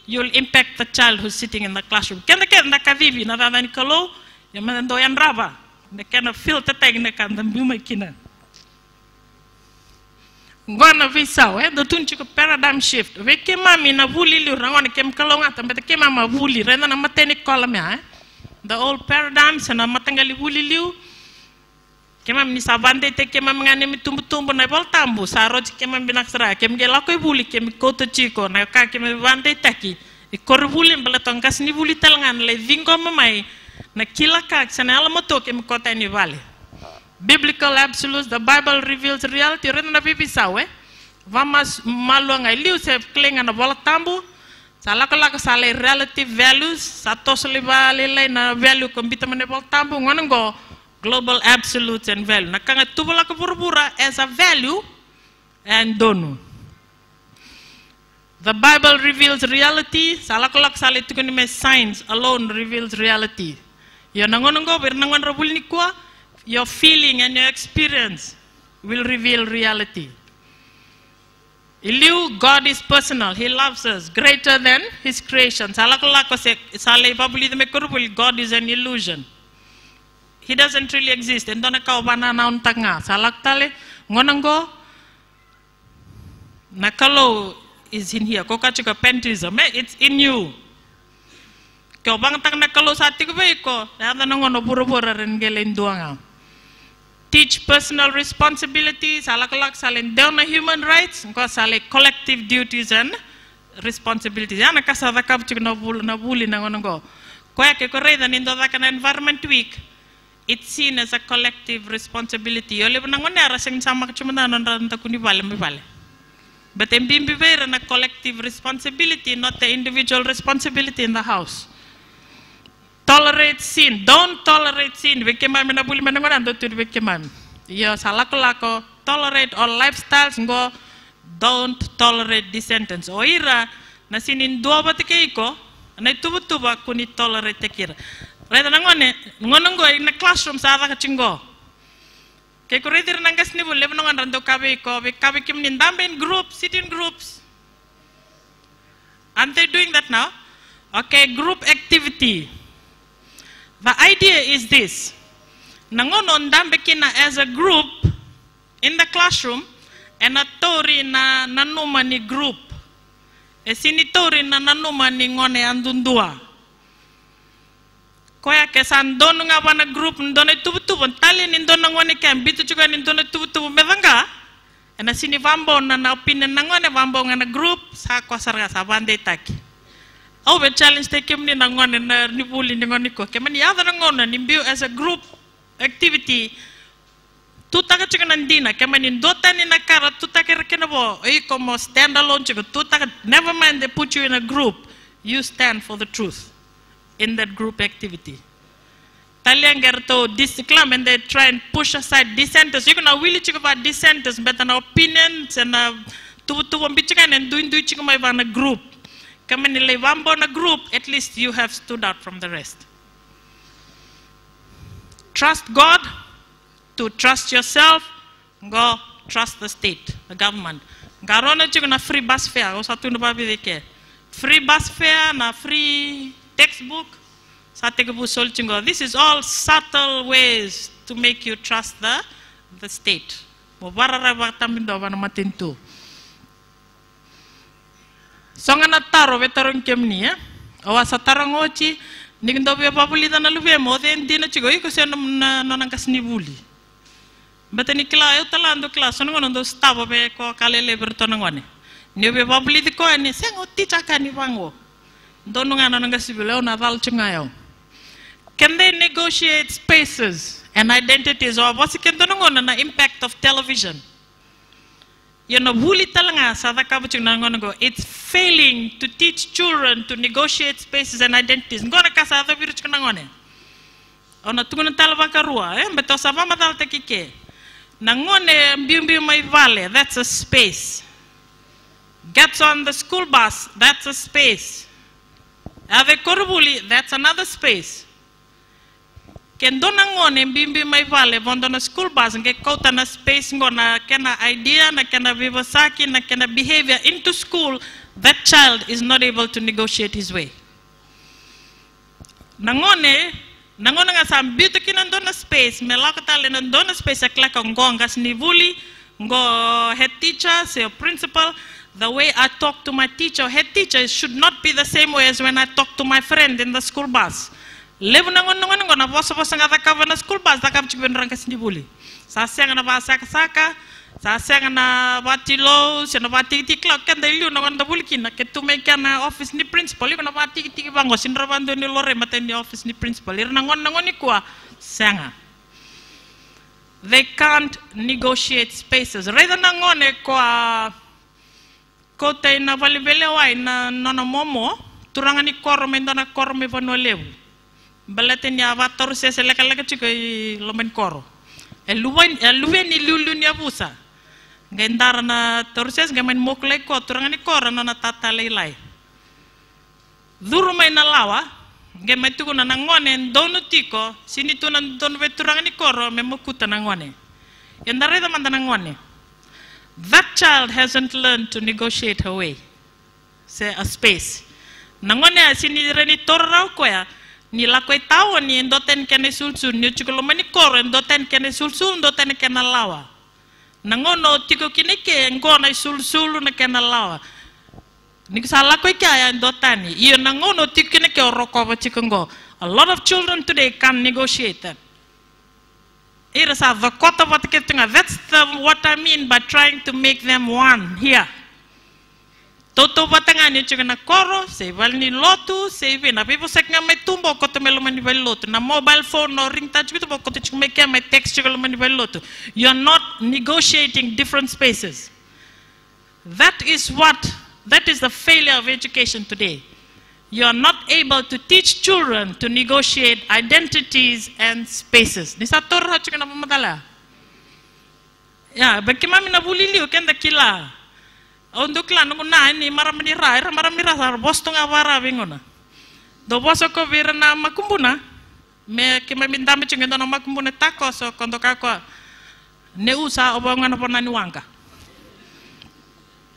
You'll impact the child who's sitting in the classroom. Kavivi, Nadanikalo, Yamanando Yandrava. The kind of filter technique and the Bumakina. Gwana visa, the tunchiko paradigm shift. We came in a woolly Rangon came Kalongat, but the came a woolly, rather than a matenic column. The old paradigms and a matangali woolly liu. Came up Nisavande, take him a man tumbo nebel tambu, Saroj came and Binaxra, came Gelako woolly, came Koto Chico, Naka came Vande Taki, a Corvulim, Balatongas Nivuli Talangan, Le Vingo Mamai. Na kila kak sana alamato ke mkota ni vale. Biblical absolutes, the Bible reveals reality. Rena na bibi sawe. Vamas maluanga iliu se klinga na bola tambu. Salaka sale relative values. Sato saliba na value kumbita mane bola tambu. Ngonongo global absolutes and value. Na kanga tubala ka pura as a value and donu. The Bible reveals reality. Salaka sale tukunime science alone reveals reality. Your feeling and your experience will reveal reality. Iliu, God is personal. He loves us greater than His creation. God is an illusion. He doesn't really exist. And don't kau banana untanga. Salaktale ngonango nakalo is in here. Kokachika pentism. It's in you. Kau bang tang nakalo sa tigweko, yada nangono buru-buru rengelin duanga. Teach personal responsibilities, alakalak salen down human rights, ngko sale collective duties and responsibilities. Yana kasa vakab chik na buli nangono. Koya ke koreda nindo vakan environment week. It's seen as a collective responsibility. Yole nangone araseng sama kachumana nanda kuni vale. But mbimbi vera na collective responsibility, not the individual responsibility in the house. Tolerate sin. Don't tolerate sin. Tolerate all lifestyles. Don't tolerate dissentence. Oira na sinin dua batikeiko na tuba kuni tolerate tekira. Reda nangone ngonongo in the classroom sa ava kachingo. Kay kuredir nangas ni bulle nongan rando kabe kim nindambe in groups, sit in groups. Aren't they doing that now? Okay, group activity. The idea is this. Nangonon dambekina as a group in the classroom and a tori na nanumani group. E sinitori na nanumani ngone andundua. Koya kesan donu nga wana group ndone tubu tali nindona ngone kem bitu juga nindona tubu mevanga. And a sini vambo na opinion nangone vambo ngana group sa kwasarga sa bande taki. Oh, we challenge take him ni nangon and nibuli ningoniko. Keman yada nangon nimbu as a group activity. Tutaka chikanandina. Keman in dota ni nakara tutaka rekenabo. Como stand alone chiko. Tutaka. Never mind they put you in a group. You stand for the truth in that group activity. Talianger to disclaim and they try and push aside dissenters. You can now really check about dissenters, but an opinions and to bichikan and doing chicken a group. Come in a group, at least you have stood out from the rest. Trust God, to trust yourself, go trust the state, the government. Garona chicken free bus fare, or Satun Babi they care. Free bus fare, na free textbook. This is all subtle ways to make you trust the state. Songana taro vetarong kemni awasa tarangochi nigindo be papulita na luve mo den dina chigo iko se nonang kasnibuli. Betani kila eu talando kila sono ngono stavo be ko kalele bertono ngone. Ni be papulita ko ni sengo tichaka ni bango. Dono ngana nanga sibile ona dal chingayo. Can they negotiate spaces and identities or what's the impact of television? You know, it's failing to teach children to negotiate spaces and identities. That's a space. Gets on the school bus, that's a space. That's another space. Ken donangone mbimbi mai vale vondo na school bus nge kota na space ngona kena idea na kena vivasaki na kena behavior into school, that child is not able to negotiate his way. Nangone nga sam bitu kinandona space melakatale nandona space aklaka ngongas nivuli ngo head teacher say principal. The way I talk to my teacher, head teacher, should not be the same way as when I talk to my friend in the school bus. Levo nangon na bosa nga takava na school bus takap chikben rangkas nibuli. Sa senga na basaka saka, sa senga na batilo, sa na batiki clock kan dailu nangon da bulkin na ketu meka na office ni principal, iko na batiki bango sinrabando ni lore maten ni office ni principal. Ir nangon ni kwa senga. They can't negotiate spaces. Rather nangon kwa kote na valivele wai na nona momo turangani korome ndana korome vano levu. Balaten ya vator se leka chiko lomen koro. Luwen ni lulu ni abusa. Gendara na torses gamen mokle ko turangani koro na tata leilai. Duru mai na lawa gamen tuko na ngone ndonu tiko sini tu na ndonu veturangani koro memokuta na ngone. Yandare da mandana ngone. That child hasn't learned to negotiate her way. Say a space. Nangone sini reni torrau koya. Ni lakoi tawa ni endoten kene sulsul ni chukolo mani koro endoten kene sulsul endoten kene lawa. Nangono tiko kineke ngona sulsul na kene lawa. Nikisa lakoi kaya endotani. Iyo nangono tiko kineke oroko ba chikongo. A lot of children today can't negotiate that. That's what I mean by trying to make them one here. Toto batangani chukana koro, say valni lotu, say vina. People say my tumbo kotomelomani lotu. Na mobile phone or ring touch with make my text lotu. You are not negotiating different spaces. That is the failure of education today. You are not able to teach children to negotiate identities and spaces. Ni sator ha chukana pamadala. Ya, bakimami na bulili ukenda kila. Untuk lan na ni maramira sar bostung awara bingona. Do boso ko vira na makumbuna. Me kimamindame chungendo na makumbuna tako so kondo kako ne usa obonga na panani wanga.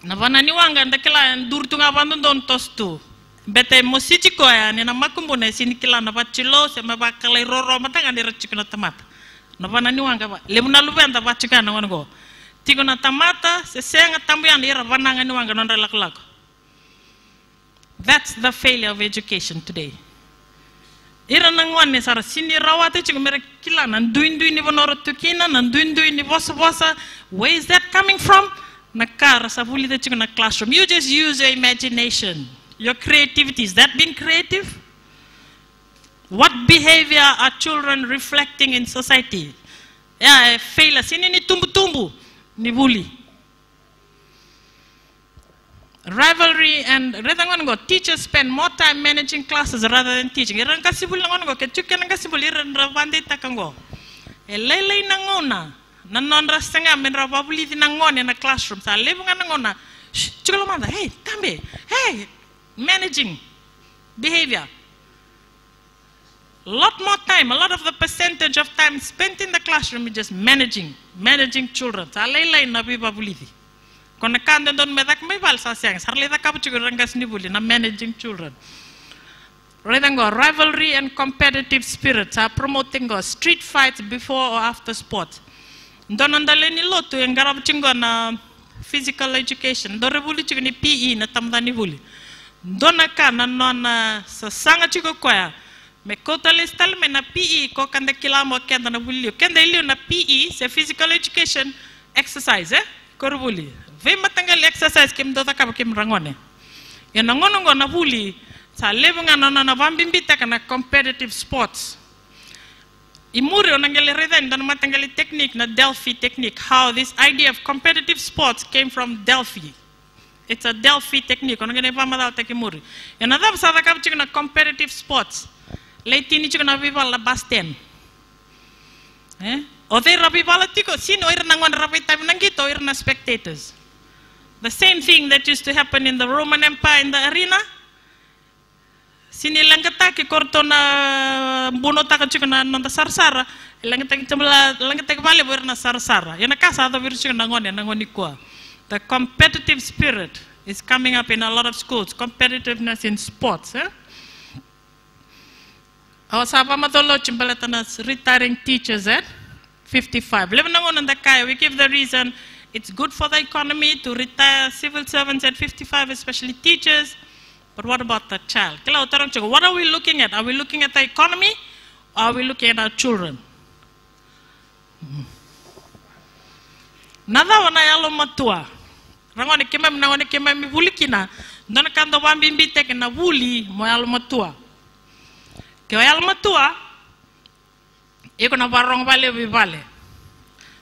Na panani wanga ndakila durtunga bandon tostu. Bete mosichi ko ya ni na makumbuna sini kila na bachilo se mabakale roro matanga ni rachikuna tamata. Na panani wanga ba. Lemuna lubenda bachikana ngono. Tigo na tamata, se senga tambian ira vananga ni wanga non relak. That's the failure of education today. Ira nangwane sara sini rawate chigo mere kila nanduindu ni vonoro tukina, nanduindu ni vosa. Where is that coming from? Nakara savuli de chigo na classroom. You just use your imagination, your creativity. Is that being creative? What behavior are children reflecting in society? Yeah, failure. Sini ni tumbu. Nibuli. rivalry and teachers spend more time managing classes rather than teaching. Iran kasibul nangongo ketuken kasibul iran ravande takango. Elele nangona nanon rastenga men ravabuli nangon in a classroom. Sa lebu nangona chukalomanda. Hey, tambe. Hey, managing behavior. A lot more time, a lot of the percentage of time spent in the classroom is just managing children. Sa lele nabi babulidi. Kona kanda don medak may bal sa siyang sarli da kapuchigo rangas nibuli na managing children. Redango rivalry and competitive spirits are promoting street fights before or after sports. Don andale ni lotu yang garab chingo na physical education. Do rebuli chigo ni PE na tamda nibuli. Dona ka na non sa sanga chigo kwaya. Me kota listal me na PE ko kanda kilamo kenda na buli. Kenda ilio na PE se physical education exercise korubuli. Ve matanggal exercise kem dota ka kem rangone. Yan nangonongo na buli sa lebunga na vambimbita kana competitive sports. Imuri onangale reda ndan matanggali technique na Delphi technique, how this idea of competitive sports came from Delphi. It's a Delphi technique. Onangale pamadal tekimuri. Yan adab sa ka na competitive sports. Leitini chikna viva la basten. O they rabi balatiko sino ir nangon rabi time nangito ir na spectators. The same thing that used to happen in the Roman Empire in the arena. Sini langkata ke korto na buno taka chikna nonda sarsara, langkata chambala langkata vale ir na sarsara. Yana kasa ado vir chikna nangoni kwa. The competitive spirit is coming up in a lot of schools. Competitiveness in sports. Our Sabamatolo Chimbalatanas retiring teachers at 55. We give the reason it's good for the economy to retire civil servants at 55, especially teachers. But what about the child? What are we looking at? Are we looking at the economy or are we looking at our children? Nada wana yalo matua. Rangone kemem vulikina. Dona kando wambimbi teke na vuli mo yalo matua. Ke yalo matua iko na barong vale.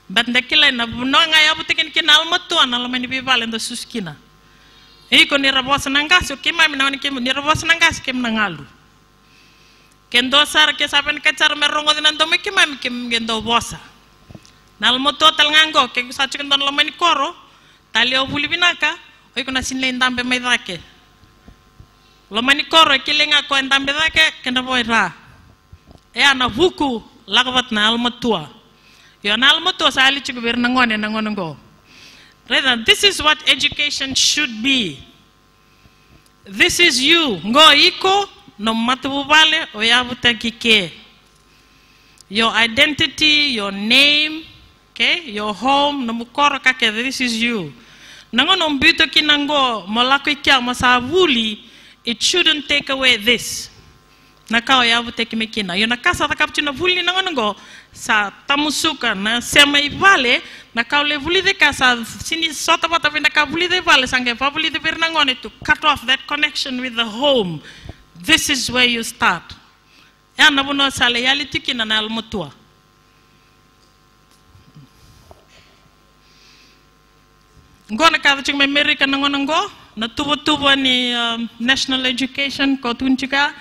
But ndekila na bunonga yabu teken kinal matua na lamani vale ndo suskina. Iko ni rabosa nangaso kema minawani kemu ni rabosa nangaso kem nangalu. Kendo sar ke saben kacar merongo dinando me kema kem gendo bosa. Nal matua tal ngango ke sa chicken don lamani koro talio buli binaka iko na sinle ndambe maidake. Lamani koro kilenga ko ndambe dake kenda boira. Ana vuku lagawat na almatua. Yon almatua sa ali chigo bir nangongo. This is what education should be. This is you. Ngo iko no matubale oyabuta kike. Your identity, your name, okay, your home, no mukoro kake. This is you. Nangono mbito kinango molako ikia masavuli. It shouldn't take away this. Nakao yabu teki mekina. Yo nakasa takapchina vuli nangongo sa tamusuka na sema ivale nakao le vuli de kasa sini sota bata vinda ka vuli de vale sange fa vuli de vernangone to cut off that connection with the home. This is where you start. Ya nabuno sale yali tikina na almutua. Ngona ka ching me America nangongo na tubo ni national education ko tunchika.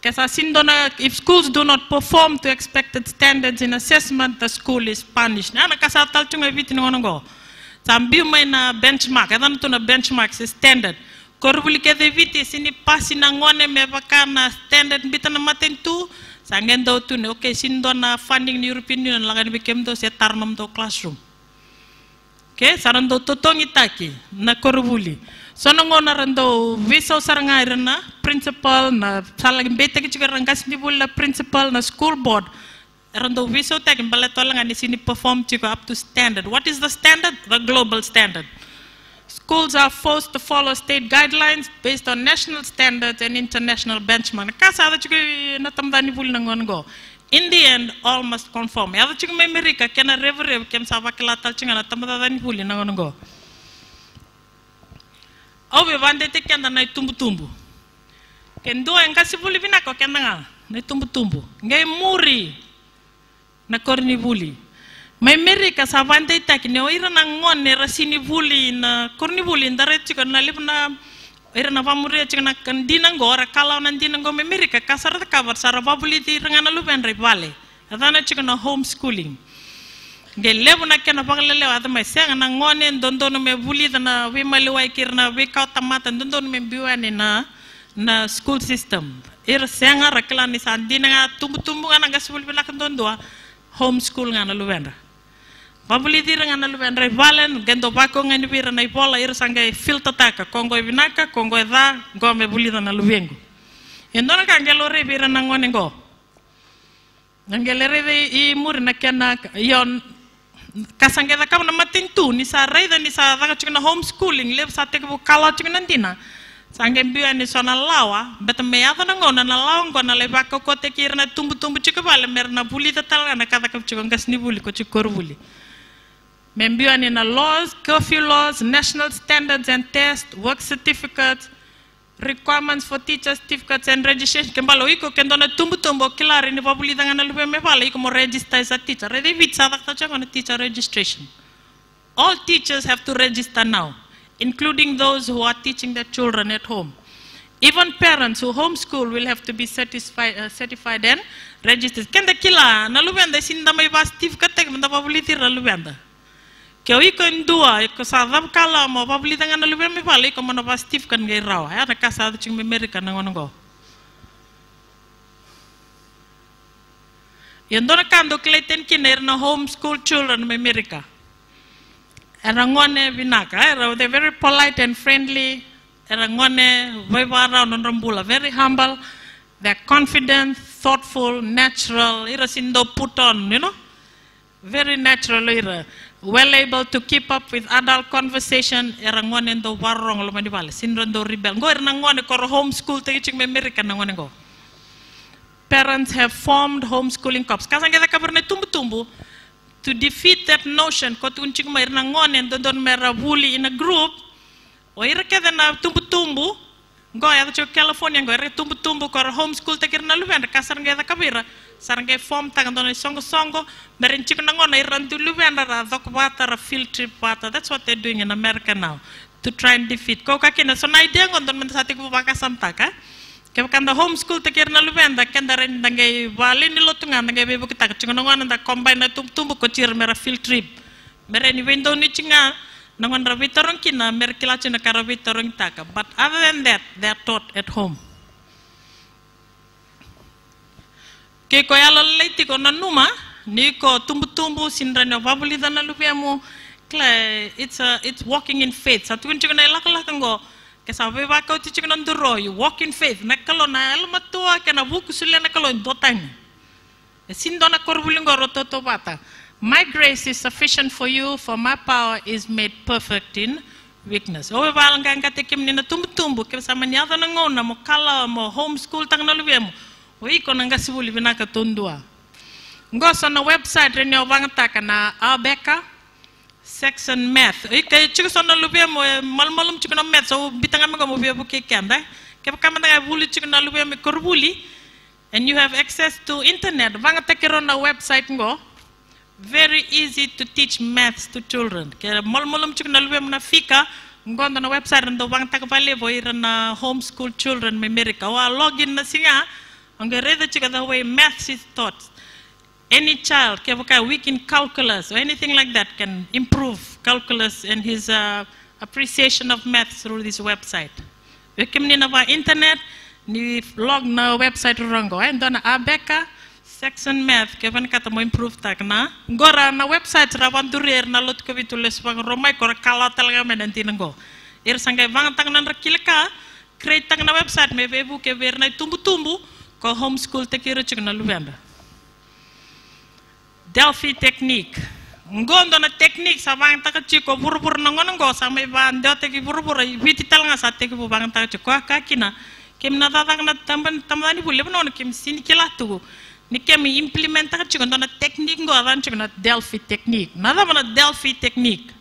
If schools do not perform to expected standards in assessment, the school is punished. Na kasal chunga viti ngongo. Sambiu may na benchmark. Adan to na benchmark is standard. Korubuli ke de viti sini pasi na ngone me bakana standard bita na maten tu. Sangendo tu ne okay sindo na funding ni European Union lagan bikem do se tarnam do classroom. Okay, sarando totongi taki na korubuli. So nangona rando viso saranga irana principal na salang beta ki chigar rangas ni bula principal na school board rando viso tag balatolang ani sini perform chiko up to standard. What is the standard? The global standard. Schools are forced to follow state guidelines based on national standards and international benchmark. Kasa ada chiko na tamdani bul nangongo. In the end, all must conform. Ada chiko me America kena rev kem savakela tal chinga na tamdani bul nangongo. Obe vande te kenda na tumbu. Kendo engasi buli vinako kenda nga na tumbu. Ngai muri na korni buli. Mai Amerika sa vande ta ki ne oira na ngone rasini buli na korni buli ndare chiko na lip na ira na vamuria chingna kandina go ora kalau nandina go America kasar ta kabar sara babuli ti rangana lu ben vale adana chingna homeschooling ge lebu na kena paglele adama senga na ngone dondono me buli na we maliwai kirna we ka tamata dondono me biwani na school system ira senga rakla ni sandina nga tumbu ngana gasbul bilak dondoa homeschool ngana lu ben babuli di ngana lu ben valen gendo bako ngani bira na ipola ira sangai filter taka kongo vinaka kongo da go me buli na lu bengu endona ka ngelo re bira na ngone go ngele re I muri na kena yon kasange da kabna matin tu ni sa raida ni sa daga chikna homeschooling leb sa te bu kala chikna ndina sange biya ni sona lawa bet me ya na ngona na lawa ngona le bakko ko te kirna tumbu chika bale merna buli ta tal na kada ka chikon gas ni buli ko chikor buli mem biya ni na laws curfew laws national standards and tests work certificates requirements for teachers certificates and registration kembalo iko kendona tumbu kilari ni babuli dangana lupe me pala iko mo register as a teacher ready vitsa dakta chakona teacher registration all teachers have to register now including those who are teaching their children at home even parents who homeschool will have to be certified and registered kenda kila na lubenda sinda mai ba certificate tek manda babuli tira lubenda kau iko indua iko sadam kala mo babuli dengan lupa me pala iko mana pastif kan gay raw ya na kasa tu cing Amerika nangon go yandona kando kleten kiner na homeschool children in America erangone binaka they're very polite and friendly erangone vivara nonrambula very humble they're confident thoughtful natural irasindo put on very natural well able to keep up with adult conversation erangone ndo warong lo mani vale sinrondo rebel go erangone kor homeschool te ching America nangone go parents have formed homeschooling corps kasanga da kabarne tumbu to defeat that notion ko tunching ma erangone ndo don mera bully in a group o irke na tumbu go ya cho California go er tumbu kor homeschool te kirna lu ben kasanga da kabira sarangay form tangan songo merin chikna ngona irandu lubenda dok water field trip water that's what they're doing in America now to try and defeat ko kakina so na idea ngon don sati ko baka samtaka ke kanda homeschool te kirna lubenda kenda ren dangay wali ni lotungan dangay bebo kita chikna ngona da combine na tumbu ko chir mera field trip mereni window ni chinga nangon rabitorong kina merkila china karabitorong taka but other than that they are taught at home ke ko yalla leiti ko nanuma ni ko tumbu sinrano babuli dana lupiamu kla it's walking in faith sa tuin chikna lakala kango ke sa be ba ko ti chikna nduro you walk in faith nakalo na elmatua kana buku sulle nakalo dotang sindona korbulingo rototo bata my grace is sufficient for you for my power is made perfect in weakness o ba nganga te kimni na tumbu ke sa manyada ngona mo kala mo homeschool tang na lupiamu Wiko nanga sibuli binaka tundua. Ngoso na website renyo bangata na Abeka section math. Ika chiko sona lubia mo malmalum chiko na math so bitanga mga mo biya buke kanda. Kaya kama nga buli chiko na lubia me korbuli and you have access to internet. Bangata kiro na website ngo very easy to teach maths to children. Kaya malmalum chiko na lubia mo na fika ngondo na website ndo bangata kapale boy na homeschool children me America. Wa login na singa on the way maths is taught. Any child weak in calculus or anything like that can improve calculus and his appreciation of maths through this website. We come in our internet, ni log na website rango and then Abeka section math kevan kata mo improve tak na gora na website rawandurir na lot ko bitules bang romay ko kala talaga menantinango. Ir sangay bang tang nan rakilka create tang na website me bebu ke ver na tumbu ko homeschool te kiro chikna lubenda Delphi technique ngondo na technique sa bang taka chiko burubur nangon ngo sa may ban dote ki burubur vitital nga sa te ki bang taka chiko kakina kim na tatang na tamani bule non kim sin kilatu ni kim implement taka chiko na technique ngo avan chiko na Delphi technique nada mana Delphi technique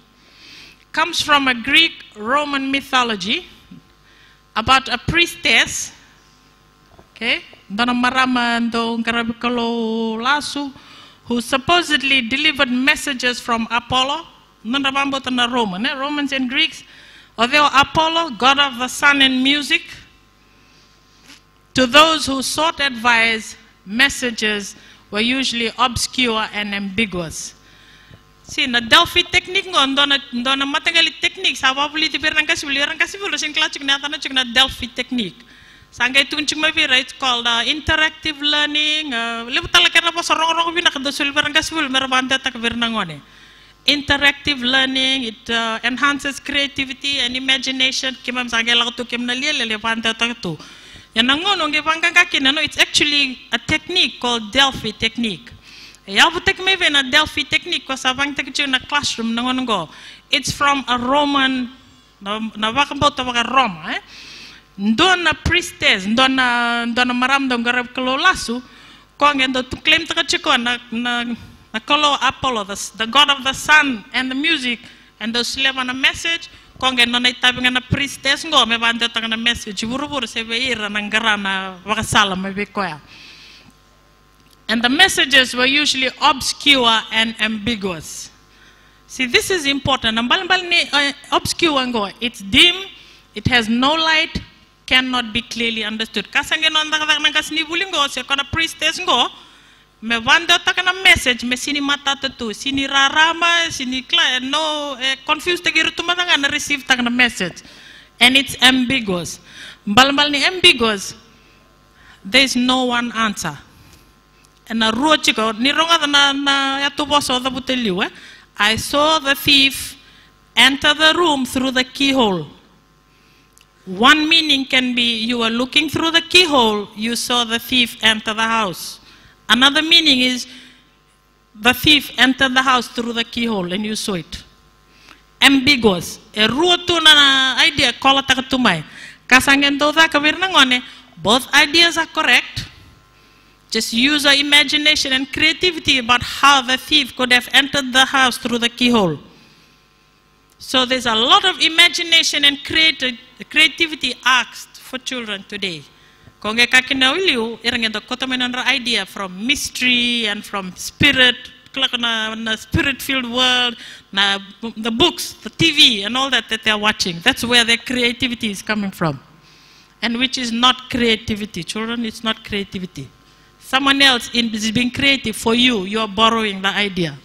comes from a Greek Roman mythology about a priestess okay Dana marama do karabikalo lasu who supposedly delivered messages from Apollo. Nanda mambo tana Roman, Romans and Greeks. Although Apollo, god of the sun and music, to those who sought advice, messages were usually obscure and ambiguous. See, na Delphi technique ngo ndona matagali technique sa babuli ti perang kasibul sin klachik na tana chik na Delphi technique. Sangay tunchik mavira, it's called interactive learning. Lebu talaga na po sa rong binak do sul perang kasibul merabanda tak vernangone. Interactive learning, it enhances creativity and imagination. Kimam sangay lang to kim na lele panta tak tu. Yan nangono ngi pangkang kakin ano, it's actually a technique called Delphi technique. Yabutek meve na Delphi technique ko sa bang na classroom nangono go. It's from a Roman na wakambot waka Roma. Ndona priestess, ndona maramdam garab kalolasu ko ngendo to claim taka chiko na kolo Apollo, the god of the sun and the music, and those slave on a message. Kongen na itabing na priestess ngo me bande taka na message buru se veira nang garana wakasala me bekoya. And the messages were usually obscure and ambiguous. See, this is important. Obscure ngo, it's dim, it has no light, cannot be clearly understood. Kasange no kasni bulingo se kona priestess ngo me vanda takana message me sini mata tu sini rarama sini no confused tagiru tumatanga na receive takana message, and it's ambiguous. Ni ambiguous, there is no one answer. And a ruachiko nironga na yatuboso the buteliu. I saw the thief enter the room through the keyhole. One meaning can be you were looking through the keyhole, you saw the thief enter the house. Another meaning is the thief entered the house through the keyhole and you saw it. Ambiguous. E ruotu na idea kola takatumai. Kasangendo da kavirnangone, both ideas are correct. Just use our imagination and creativity about how the thief could have entered the house through the keyhole. So there's a lot of imagination and creativity asked for children today. Konge kakina uliu irangendo kotomenandra idea from mystery and from spirit, na spirit-filled world, na the books, the TV, and all that they're watching. That's where their creativity is coming from, and which is not creativity. Children, it's not creativity. Someone else is being creative for you. You are borrowing the idea.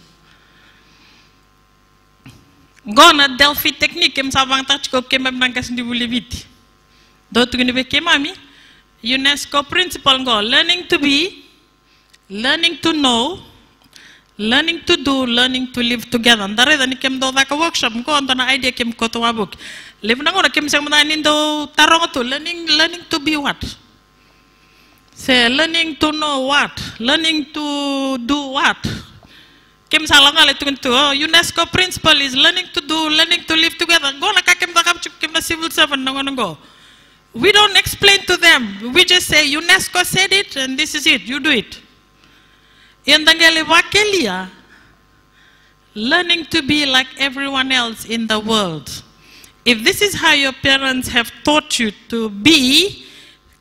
Gona Delphi technique kem sabang tachko kem nangkas ndi buliviti. Do tugni be kemami. UNESCO principle go learning to be, learning to know, learning to do, learning to live together. Ndare dani kem do ka workshop ko andana idea kem ko to wabuk. Live nangora kem sang nindo tarong to learning to be what? Say learning to know what? Learning to do what? Kem salanga le tu UNESCO principle is learning to do, learning to live together. Go na kakem da kem na civil servant go. We don't explain to them. We just say UNESCO said it and this is it. You do it. Yandangele wakelia, learning to be like everyone else in the world. If this is how your parents have taught you to be,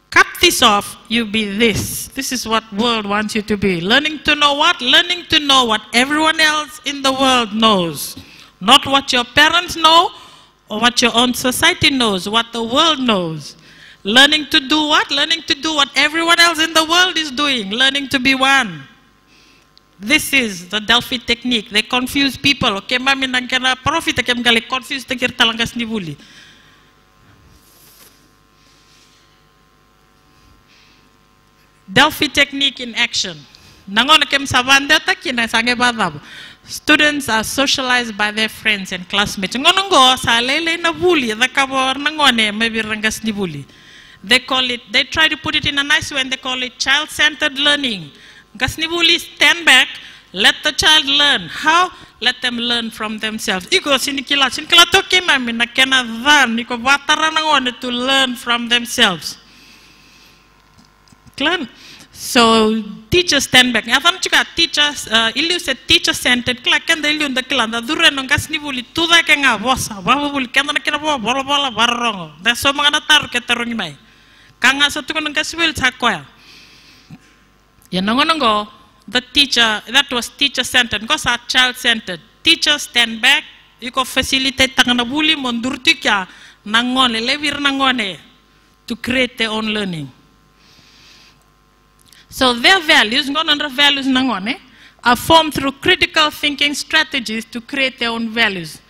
cut this off, you be this. This is what world wants you to be. Learning to know what? Learning to know what everyone else in the world knows. Not what your parents know or what your own society knows, what the world knows. Learning to do what? Learning to do what everyone else in the world is doing. Learning to be one. This is the Delphi technique. They confuse people. Okay, mami nangkana profit kem gali confuse tekir talangas nibuli. Delphi technique in action. Nangon kem savanda takina sange badab. Students are socialized by their friends and classmates. Ngonongo sa lele na bully the kabor nangone maybe rangas ni bully. They call it, they try to put it in a nice way and they call it child-centered learning. Gasnibuli, stand back, let the child learn. How? Let them learn from themselves. Iko sinikila toke mami na kena dhan, iko watara nangone to learn from themselves. So teachers stand back. Atam chuka teachers, ilu se teacher-centered. Kila kenda ilu nda kila nda dure nong gasnibuli tuda kenga bosa. Babuli kenda na kena bola bola barrongo. That's so mga natar keterong imay. Kanga sa tukon ng kaswil sakoya. The teacher, that was teacher-centered. Go sa child-centered. Teachers stand back, iko facilitate tangana buli mondurtika nangone levir nangone to create their own learning. So their values, ngonandra values nangone, are formed through critical thinking strategies to create their own values.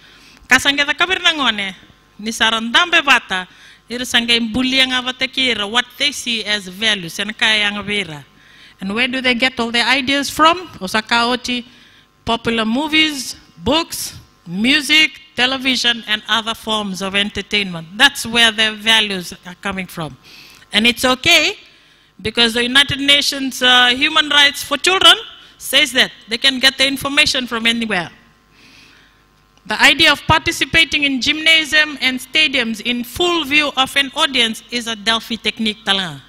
Kasangeta kabir nangone ni sarandambe bata irasange mbulianga vatakira what they see as values and kaya vera. And where do they get all their ideas from? Osakaoti, popular movies, books, music, television, and other forms of entertainment. That's where their values are coming from. And it's okay, because the United Nations Human Rights for Children says that they can get the information from anywhere. The idea of participating in gymnasium and stadiums in full view of an audience is a Delphi technique tala.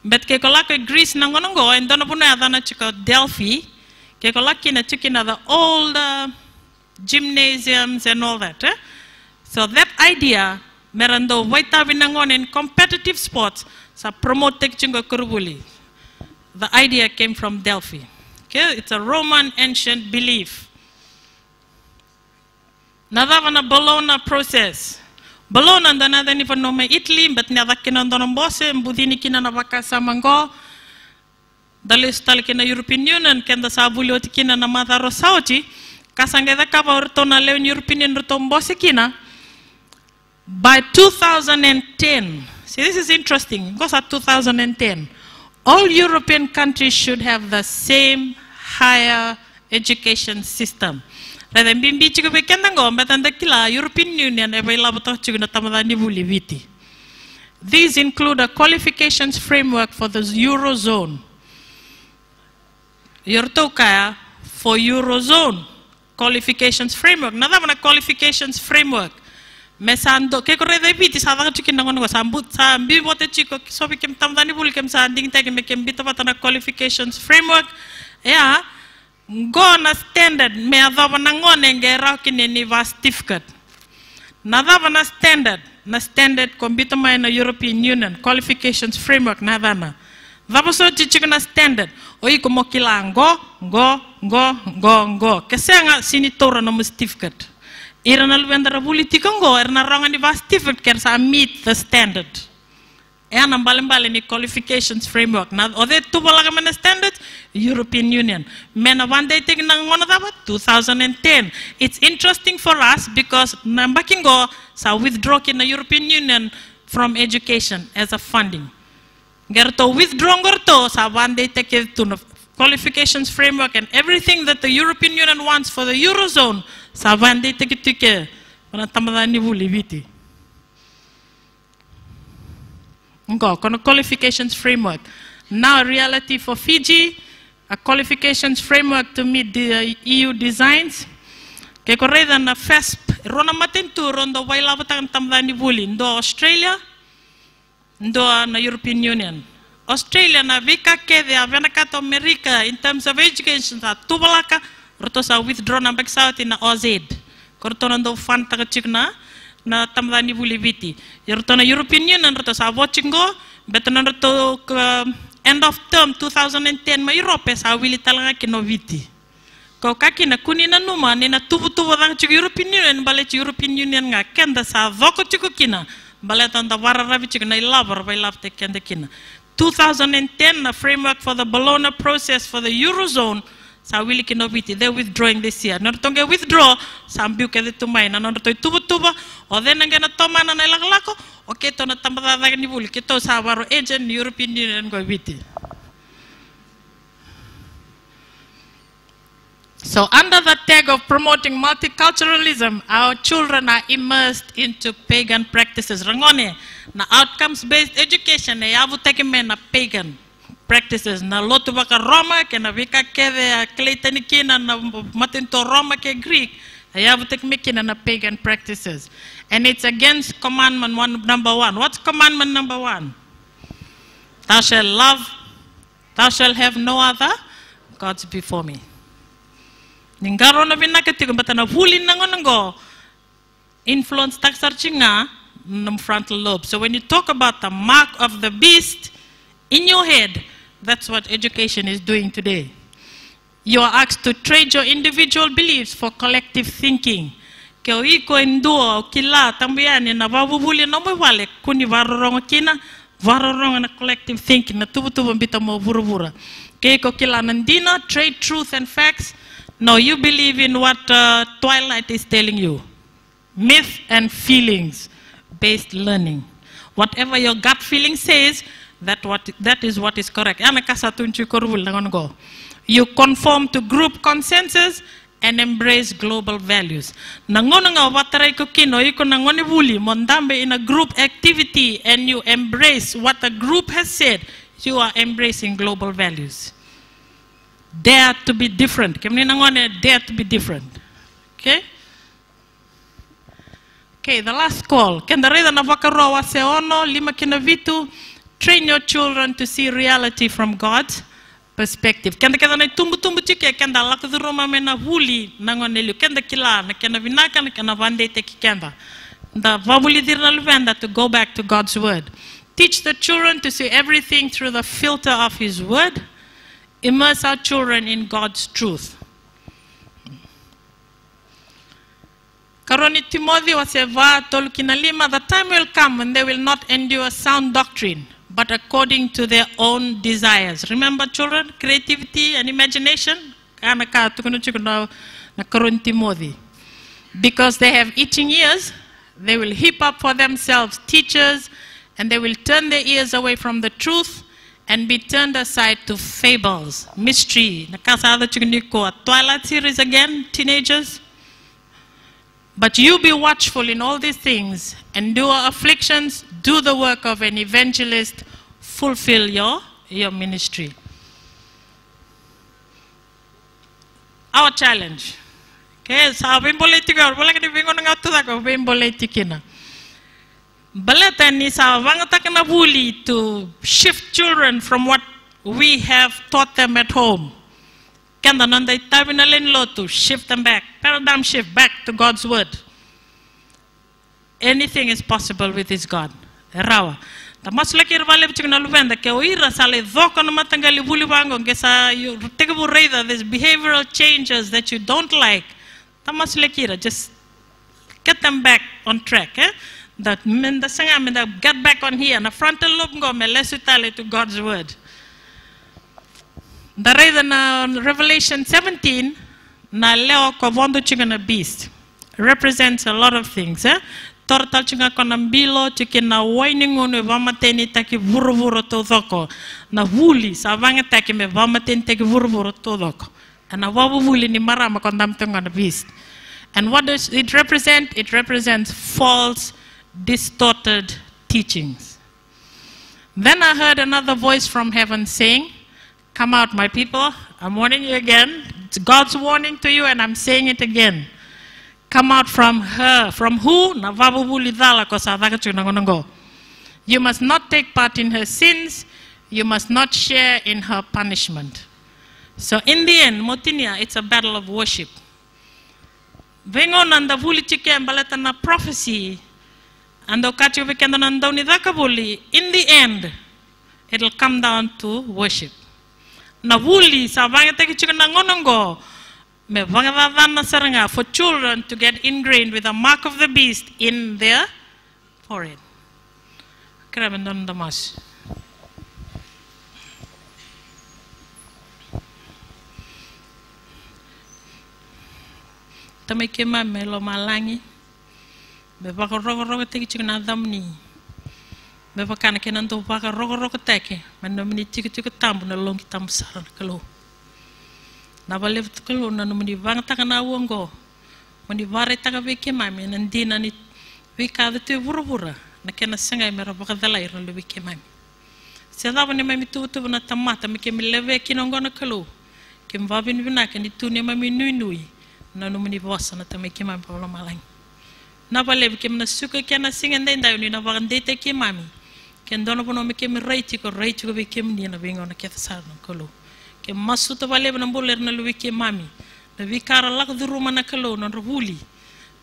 But ke kolaka Greece nangonongo and donapuna adana chika Delphi, ke kolaki na chikina the old gymnasiums and all that. So that idea, merando waita binangon in competitive sports, sa promote chingo kurubuli. The idea came from Delphi. Okay, it's a Roman ancient belief. Nadavana Bologna process. Bologna ndanada ni panome Italy, but nyadakina ndonombose mbudini kina navaka samango. Dalis talikina European Union kenda sabuloti kina na madaro sauti. Kasangeda kaba urtona leo European Union rutombose kina. By 2010, see this is interesting, it goes at 2010, all European countries should have the same higher education system. These include a qualifications framework for the Eurozone. For Eurozone qualifications framework. Nada qualifications framework. Mesando ke korre de biti sa dang chikin nangon sambut sa mbi bote chiko so bikem tamdani bul kem sa ding tag mekem bito patana qualifications framework ya go na standard me adaba nangone ngera kineni va certificate nadaba na standard kombito mai na European Union qualifications framework nadana vabo so chichiko na standard oi ko mokila ngo kesenga sinitora no certificate. Iranal vendara politika ngo erna rangani va certificate sa meet the standard. Ena mbalimbali ni qualifications framework. Na ode tubalaga mena standards European Union. Mena one day taking ngona daba 2010. It's interesting for us because nambakingo sa withdraw in the European Union from education as a funding. Gerto withdraw ngorto sa one day take to qualifications framework and everything that the European Union wants for the Eurozone. Savande tekitike para tamadani buliviti. Ngo kono qualifications framework. Now a reality for Fiji, a qualifications framework to meet the EU designs. Ke koreda na FESP rona matentu rondo waila batang tamadani buli ndo Australia ndo na European Union. Australia na vika kede avena kato America in terms of education sa tubalaka roto sa withdraw na bagsawat na OZ. Korto nando fan takachikna na tamdani buliviti. Roto na European Union roto sa watchingo beto na roto end of term 2010 ma Europe sa wili talaga kinoviti. Ko kaki na kunina numa ni na tubu-tubu rang chik European Union bale chik European Union nga kenda sa voko chiko kina bale tanda wararavi chik na ilabar by lafte kenda kina. 2010 na framework for the Bologna process for the Eurozone. Sa wili kinobiti, they're withdrawing this year. Notonge withdraw, sambiu ke tumay na noto tuba o then ngena toma na ilaglako, o keto na tambada ni buli keto sa waro agent European Union go biti. So under the tag of promoting multiculturalism, our children are immersed into pagan practices. Rangone na outcomes-based education na yavu tekeme na pagan practices na lotu baka Roma ke na vika kede kleitanikina na matinto Roma ke Greek ayavu tekmekina na pagan practices, and it's against commandment number 1. What's commandment number 1? Thou shalt love, thou shalt have no other gods before me. Ningaro na vinakatigo batana huli nangonongo influence taksarchinga nam frontal lobe. So when you talk about the mark of the beast in your head, that's what education is doing today. You are asked to trade your individual beliefs for collective thinking. ke o iko indua o kila tambiani na vavuvuli no mo wale kuni varorongo kina varorongo na collective thinking na tubu mbita mo vuruvura ke iko kila nandina trade truth and facts. No, you believe in what Twilight is telling you. Myth and feelings based learning. Whatever your gut feeling says, that is what is correct. You conform to group consensus and embrace global values. Nangonanga wataray ko kino iko nangoni vuli mondambe in a group activity and you embrace what the group has said, you are embracing global values. Dare to be different. Dare to be different. Okay? Okay, the last call. Train your children to see reality from God's perspective. Kenda tumbu chike kenda lakaduroma mena huli nangonelu kenda kila na kenda vinaka na kenda vande teki kenda. The vabuli dirna luvenda to go back to God's word. Teach the children to see everything through the filter of His word. Immerse our children in God's truth. Karoni Timothy waseva tolukinalima, the time will come when they will not endure sound doctrine, but according to their own desires. Remember, children, creativity and imagination? Because they have itching ears, they will heap up for themselves teachers, and they will turn their ears away from the truth and be turned aside to fables, mystery. Twilight series again, teenagers. But you be watchful in all these things, endure afflictions, do the work of an evangelist, fulfill your ministry. Our challenge. Okay, so to shift children from what we have taught them at home. To shift them back, paradigm shift back to God's word. Anything is possible with His God. Rawa. The maslaki rvale bichuna luvenda ke oira sale dhoko na matangali vuli wango ngesa you take a there's behavioral changes that you don't like. The maslaki just get them back on track. That minda sanga minda get back on here na frontal lobe go me lesutale to God's word. The reason Revelation 17 na leo kovondo chingana beast represents a lot of things. Tortal chinga konambilo chikina wainingone vamateni taki vuruvuro todoko na vuli savanga taki me vamateni taki vuruvuro todoko and na wabu vuli ni marama kondamtonga na beast. And what does it represent? It represents false, distorted teachings. Then I heard another voice from heaven saying, "Come out, my people. I'm warning you again. It's God's warning to you, and I'm saying it again. Come out from her." From who? You must not take part in her sins. You must not share in her punishment. So in the end, Motinia, it's a battle of worship. Vengon and the vuli chike and prophecy and the kachi vikandonandoni dakabuli. In the end, it'll come down to worship. Navuli savanga teki chikanangonongo me vangavana saranga for children to get ingrained with the mark of the beast in their forehead. Krabendon damas. Tamekema melo malangi. Me vakorogo teki chikanadamni. Beva kana kenan to paka rogo teke man nomini tiki tambu na longi tambu sara kalo na balev kalo na nomini vang taka na wongo mani vare taka veke mami nandina ni vika de te vurvura na kena senga mera baka dalai ro veke mami se da bani mami tu na tamata me kemi leve kinongo na kalo kem vabin vinaka ni tu ne mami nui na nomini vosa na tameke mami pala malang na balev kem na suka kena singa ndenda ni na vande teke mami ken dono bono me kem reiti ko be kem ni na bingo na keta sar na kolo kem masuta vale na boler na luwi ke mami na vikara lak duruma na kolo na rubuli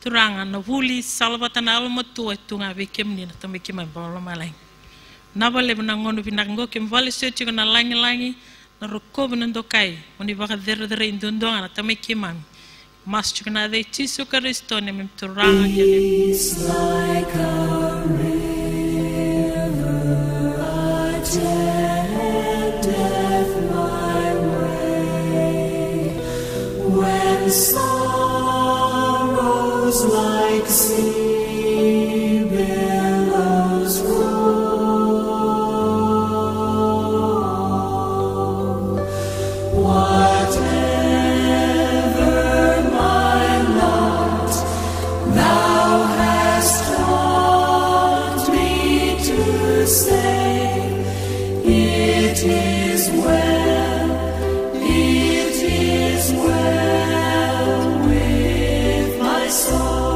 turanga na vuli salvata na alma tu tunga be kem ni na tambe kem ba malai na vale na ngono binango kem vale sechi na langi na rokob na dokai oni baka der indondo na tambe kem mami Mas chukna de Jesu Kristo ne mimturanga kene. Peace like a river attendeth my way. When sorrows like sea billows roll, whatever my lot, thou hast taught me to say, it is well with my soul.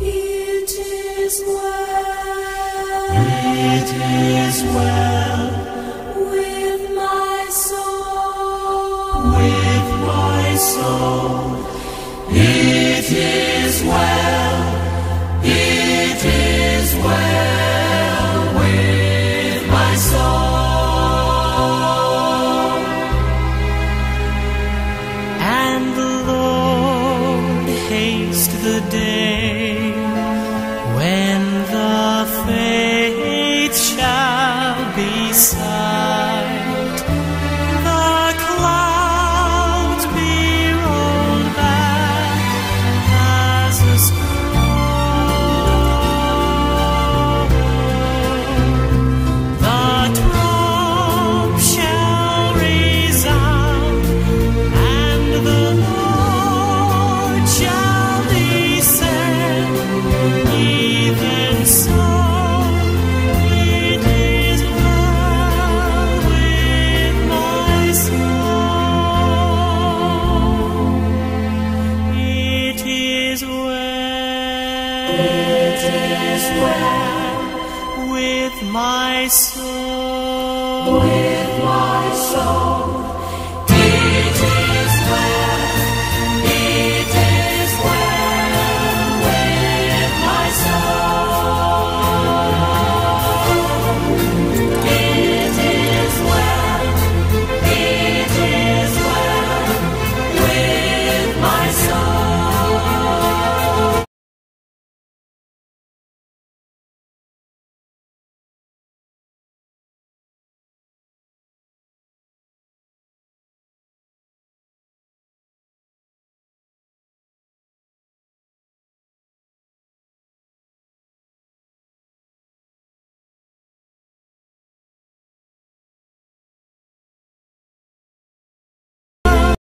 It is well with my soul. With my soul. It is well with my soul. And the Lord haste the day when the faith shall be sight, the clouds be rolled back as a scroll, the trump shall resound, and the Lord shall descend. Even so, it is well with my soul. It is well with my soul. With my soul.